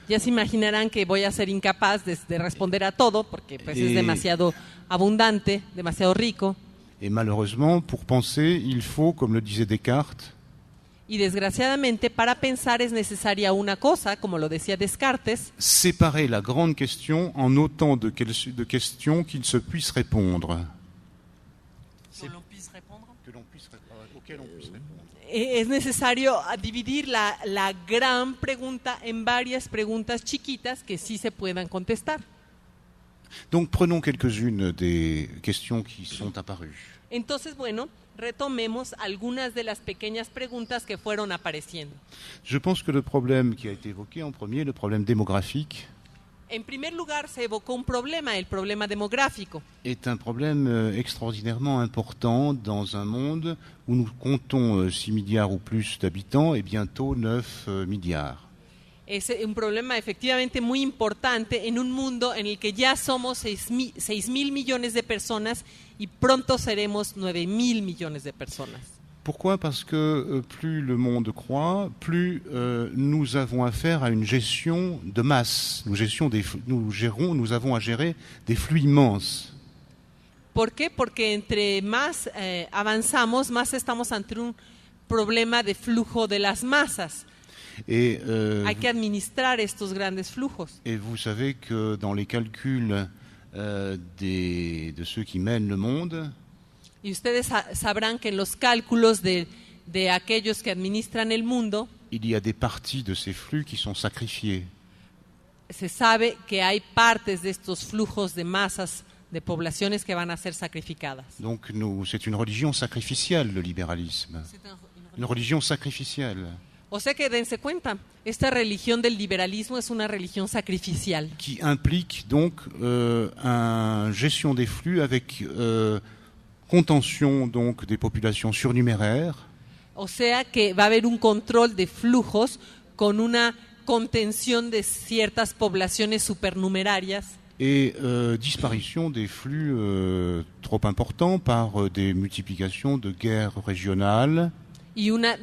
Ya se imaginarán que voy a ser incapaz de responder a todo porque pues, es demasiado abundante, demasiado rico. Et malheureusement, pour penser, il faut, comme le disait Descartes, y desgraciadamente para pensar es necesaria una cosa, como lo decía Descartes, séparer la grande question en autant de questions qu'il se puisse répondre. Auquel on puisse répondre. Es necesario dividir la gran pregunta en varias preguntas chiquitas que sí se puedan contestar. Donc prenons quelques-unes des questions qui sont apparues. Entonces, bueno, retomemos algunas de las pequeñas preguntas que fueron apareciendo. Je pense que le problème qui a été évoqué en premier, le problème démographique, en primer lugar, se evocó un problema, el problema demográfico. Est un problème extraordinairement important dans un monde où nous comptons 6 milliards ou plus d'habitants et bientôt 9 milliards. Es un problema efectivamente muy importante en un mundo en el que ya somos 6,000 millones de personas y pronto seremos 9,000 millones de personas. Pourquoi? Parce que plus le monde croît, plus nous avons affaire à une gestion de masse. Nous avons à gérer des flux immenses. ¿Por qué? Porque entre más avanzamos, más estamos ante un problema de flujo de las masas. Et, hay que administrar estos grandes flujos. Et vous savez que dans les calculs de ceux qui mènent le monde, y ustedes sabrán que en los cálculos de aquellos que administran el mundo, il y a des parties de ces flux qui sont sacrifiées. Se sabe que hay partes de estos flujos de masas de poblaciones que van a ser sacrificadas. Donc c'est une religion sacrificielle, le libéralisme. Une religion sacrificielle. O sea que dense cuenta, esta religión del liberalismo es una religión sacrificial. Qui implique donc une gestion des flux avec contention donc des populations surnuméraires. O sea que va a haber un control de flujos con una contención de ciertas poblaciones supernumerarias. Et disparition des flux trop importants par des multiplications de guerres régionales. Y una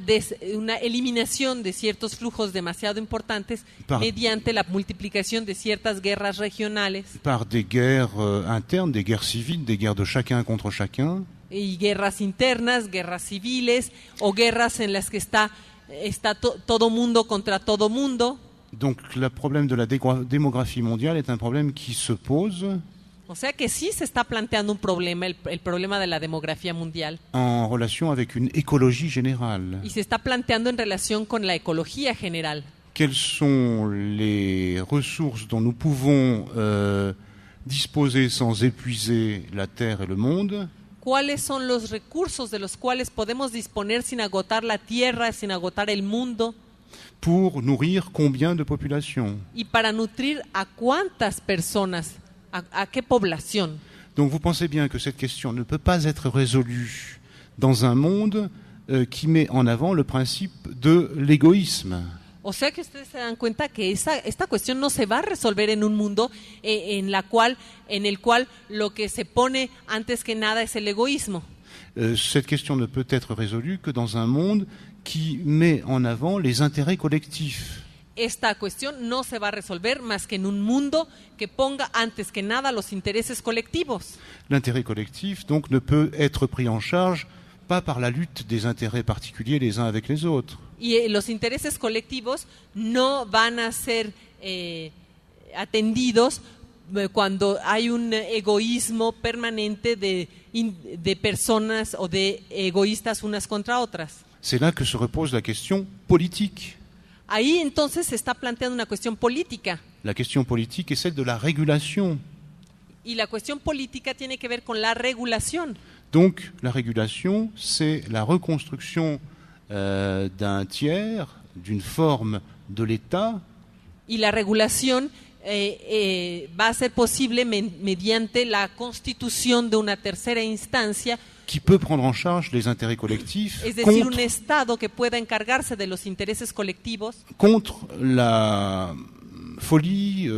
eliminación de ciertos flujos demasiado importantes mediante la multiplicación de ciertas guerras regionales. Par des guerres internes, des guerres civiles, des guerres de chacun contre chacun. Y guerras internas, guerras civiles o guerras en las que está todo mundo contra todo mundo. Donc le problème de la démographie mondiale est un problème qui se pose. O sea que sí se está planteando un problema, el problema de la demografía mundial. En relation avec une écologie générale. Y se está planteando en relación con la ecología general. Quelles sont les ressources dont nous pouvons disposer sans épuiser la Terre et le monde? ¿Cuáles son los recursos de los cuales podemos disponer sin agotar la tierra, sin agotar el mundo? Pour nourrir combien de populations? Y para nutrir a cuántas personas. ¿A qué población? Donc vous pensez bien que cette question ne peut pas être résolue dans un monde qui met en avant le principe de l'égoïsme. O sea que ustedes se dan cuenta que esta cuestión no se va a resolver en un mundo en el cual lo que se pone antes que nada es el egoísmo. Cette question ne peut être résolue que dans un monde qui met en avant les intérêts collectifs. Esta cuestión no se va a resolver más que en un mundo que ponga antes que nada los intereses colectivos. L'intérêt collectif donc ne peut être pris en charge pas par la lutte des intérêts particuliers les uns avec les autres. Y los intereses colectivos no van a ser atendidos cuando hay un egoísmo permanente de personas o de egoístas unas contra otras. C'est là que se repose la question politique. Ahí entonces se está planteando una cuestión política. La question politique est celle de la régulation. Y la cuestión política tiene que ver con la regulación. Donc la régulation, c'est la reconstruction d'un tiers d'une forme de l'État. Y la regulación va a ser posible mediante la constitución de una tercera instancia, qui peut prendre en charge les intérêts collectifs es decir, un Estado que pueda encargarse de los intereses colectivos contre la folie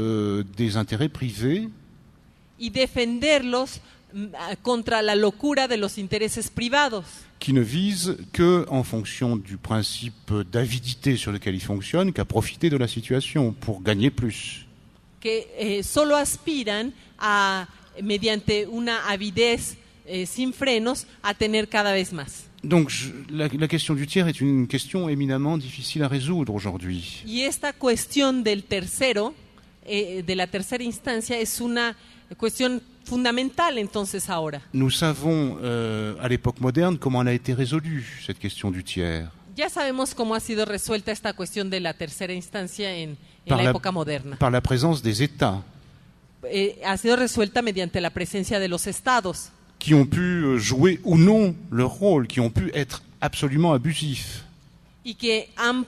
des intérêts privés, y defenderlos contra la locura de los intereses privados, qui ne vise que, en fonction du principe d'avidité sur lequel il fonctionne, qu'à profiter de la situation pour gagner plus. que solo aspiran a, mediante una avidez sin frenos, a tener cada vez más. Donc la question du tiers est une question éminemment difficile à résoudre aujourd'hui. Y esta cuestión del tercero, de la tercera instancia, es una cuestión fundamental entonces ahora. Nous savons à l'époque moderne comment elle a été résolue, cette question du tiers. Ya sabemos cómo ha sido resuelta esta cuestión de la tercera instancia en la época moderna. Par la présence des États. Ha sido resuelta mediante la presencia de los estados. Qui ont pu jouer ou non leur rôle, qui ont pu être absolument abusifs. Y que han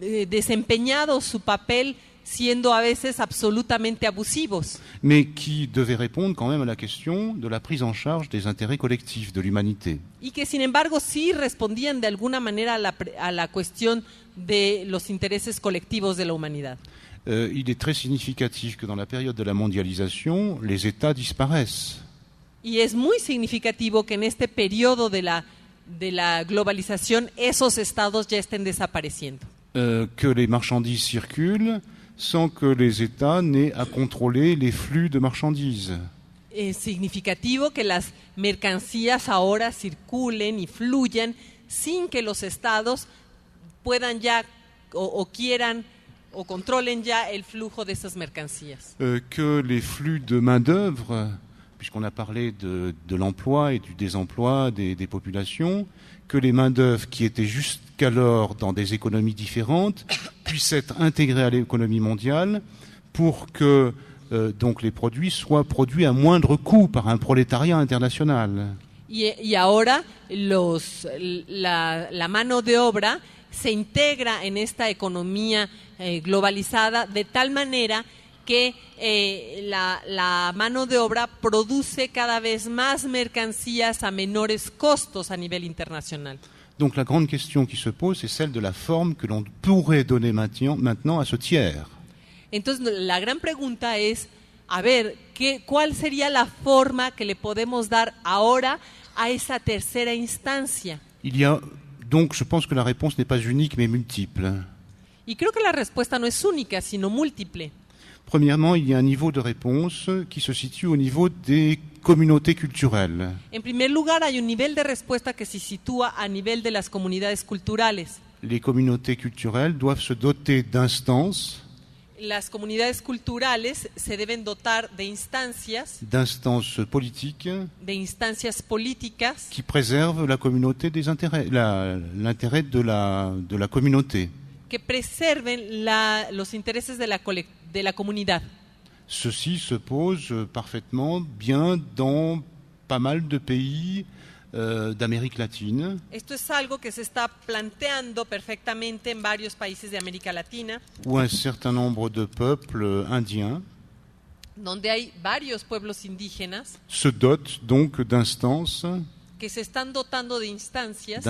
desempeñado su papel siendo a veces absolutamente abusivos. Mais qui devaient répondre quand même à la question de la prise en charge des intérêts collectifs de l'humanité. Y que sin embargo sí respondían de alguna manera a la cuestión de los intereses colectivos de la humanidad. Il est très significatif que dans la période de la mondialisation, les États disparaissent. Y es muy significativo que en este periodo de la globalización esos estados ya estén desapareciendo. Que les marchandises circulent sans que les États n'aient à contrôler les flux de marchandises. Es significativo que las mercancías ahora circulen y fluyan sin que los estados puedan ya o quieran o controlen ya el flujo de esas mercancías. Que les flux de main-d'œuvre, puisqu'on a parlé de l'emploi et du désemploi des populations, que les main-d'œuvre qui étaient jusqu'alors dans des économies différentes puissent être intégrées à l'économie mondiale pour que donc les produits soient produits à moindre coût par un prolétariat international. Y ahora la mano de obra se integra en esta economía globalizada de tal manera que la mano de obra produce cada vez más mercancías a menores costos a nivel internacional. Donc la grande question qui se pose, c'est celle de la forme que l'on pourrait donner maintenant à ce tiers. Entonces la gran pregunta es, a ver, ¿cuál sería la forma que le podemos dar ahora a esa tercera instancia? Donc je pense que la réponse n'est pas unique mais multiple. Y creo que la respuesta no es única, sino múltiple. Premièrement, il y a un niveau de réponse qui se situe au niveau des communautés culturelles. En primer lugar, hay un nivel de respuesta que se sitúa a nivel de las comunidades culturales. Les communautés culturelles doivent se doter d'instances. Las comunidades culturales se deben dotar de instancias politiques, de instancias políticas qui préservent la communauté des intérêts, l'intérêt de la communauté. Que preserven los intereses de la comunidad. Ceci se pose parfaitement bien dans pas mal de pays d'Amérique latine. Esto es algo que se está planteando perfectamente en varios países de América Latina. Où un certain nombre de peuples indiens donde hay varios pueblos indígenas se dotent donc d'instances que se están dotando de instancias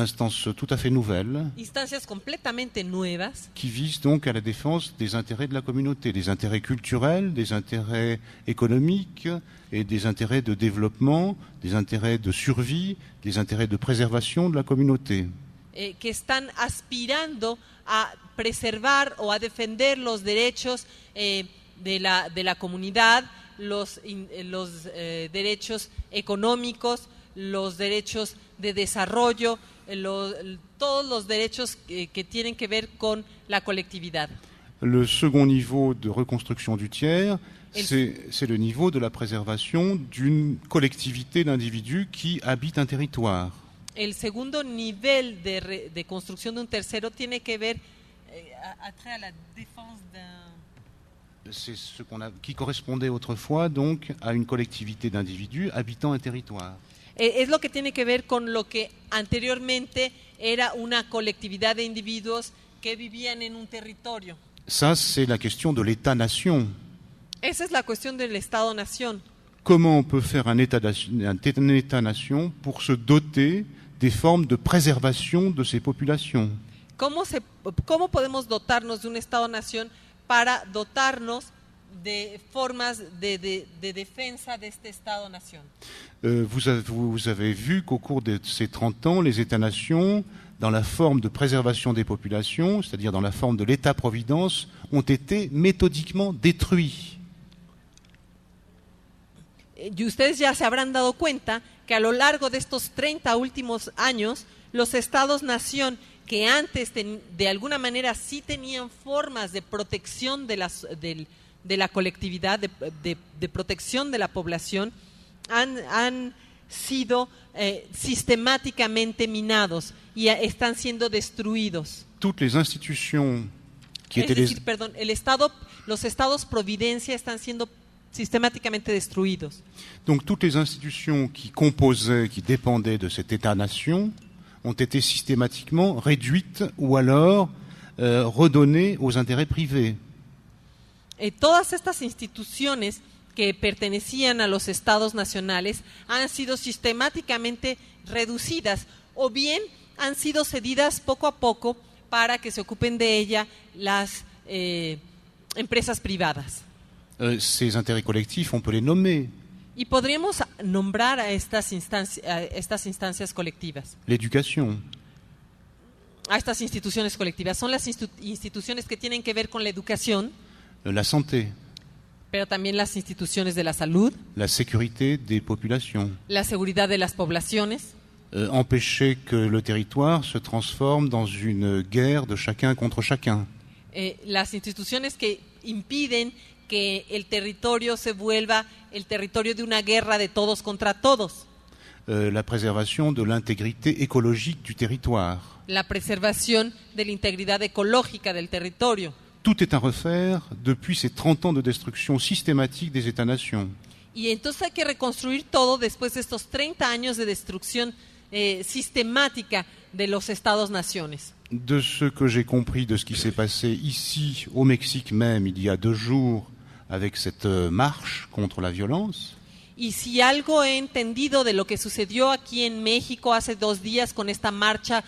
tout à fait nouvelles, instancias completamente nuevas, qui visent donc à la défense des intérêts de la communauté, des intérêts culturels, des intérêts économiques et des intérêts de développement, des intérêts de survie, des intérêts de préservation de la communauté. Que están aspirando a preservar o a defender los derechos de la comunidad, los derechos económicos, los derechos de desarrollo, todos los derechos que tienen que ver con la colectividad. Le second niveau de reconstruction du tiers, c'est le niveau de la préservation d'une collectivité d'individus qui habitent un territoire. El segundo nivel de construcción de un tercero tiene que ver a la défense d'un... C'est qui correspondait autrefois donc à une collectivité d'individus habitant un territoire. Es lo que tiene que ver con lo que anteriormente era una colectividad de individuos que vivían en un territorio. Ça, c'est la question de l'État-nation. Esa es la cuestión del Estado-nación. Comment on peut faire un État-nation pour se doter des formes de préservation de ces populations? ¿Cómo podemos dotarnos de un Estado-nación para dotarnos de formas de defensa de este Estado-nación? Vous avez vu qu'au cours de ces 30 ans, les États-nations, dans la forme de préservation des populations, c'est-à-dire dans la forme de l'État-providence, ont été méthodiquement détruits. Y ustedes ya se habrán dado cuenta que a lo largo de estos 30 últimos años, los Estados-nación que antes de alguna manera sí tenían formas de protección de la colectividad, de protección de la población, han sido sistemáticamente minados y están siendo destruidos. Toutes les institutions qui Es étaient decir, perdón, los estados providencia están siendo sistemáticamente destruidos. Donc toutes les institutions qui composaient, qui dépendaient de cet État-nation ont été systématiquement réduites ou alors redonnées aux intérêts privés. Todas estas instituciones que pertenecían a los estados nacionales han sido sistemáticamente reducidas o bien han sido cedidas poco a poco para que se ocupen de ella las empresas privadas. Ces intérêts collectifs, on peut les nommer. Y podríamos nombrar a estas instancias colectivas. L'éducation, A estas instituciones colectivas. Son las instituciones que tienen que ver con la educación, la santé, pero también las instituciones de la salud, la sécurité des populations, la seguridad de las poblaciones, empêcher que le territoire se transforme dans une guerre de chacun contre chacun. las instituciones que impiden que el territorio se vuelva el territorio de una guerra de todos contra todos. La préservation de l'intégrité écologique du territoire. La preservación de la integridad ecológica del territorio. Tout est à refaire depuis ces 30 ans de destruction systématique des États-nations. Y entonces hay que reconstruir todo después de estos 30 años de destrucción sistemática de los estados-naciones. De ce que j'ai compris de ce qui s'est passé ici, au Mexique même, il y a 2 jours, avec cette marche contre la violence, Y si algo he entendido de lo que sucedió aquí en México hace 2 días con esta marcha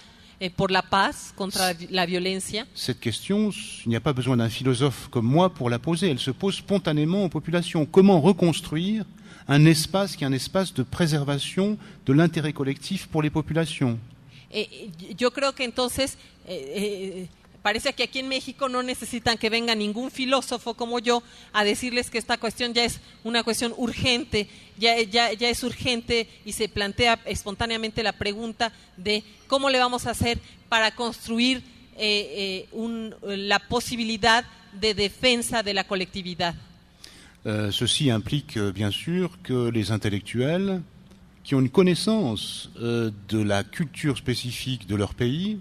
por la paz contra la violencia, cette question, il n'y a pas besoin d'un philosophe comme moi pour la poser, elle se pose spontanément aux populations. Comment reconstruire un espace qui est un espace de préservation de l'intérêt collectif pour les populations? yo creo que entonces parece que aquí en México no necesitan que venga ningún filósofo como yo a decirles que esta cuestión ya es una cuestión urgente, ya es urgente y se plantea espontáneamente la pregunta de cómo le vamos a hacer para construir la posibilidad de defensa de la colectividad. Ceci implique bien sûr que les intellectuels qui ont une connaissance de la culture spécifique de leur pays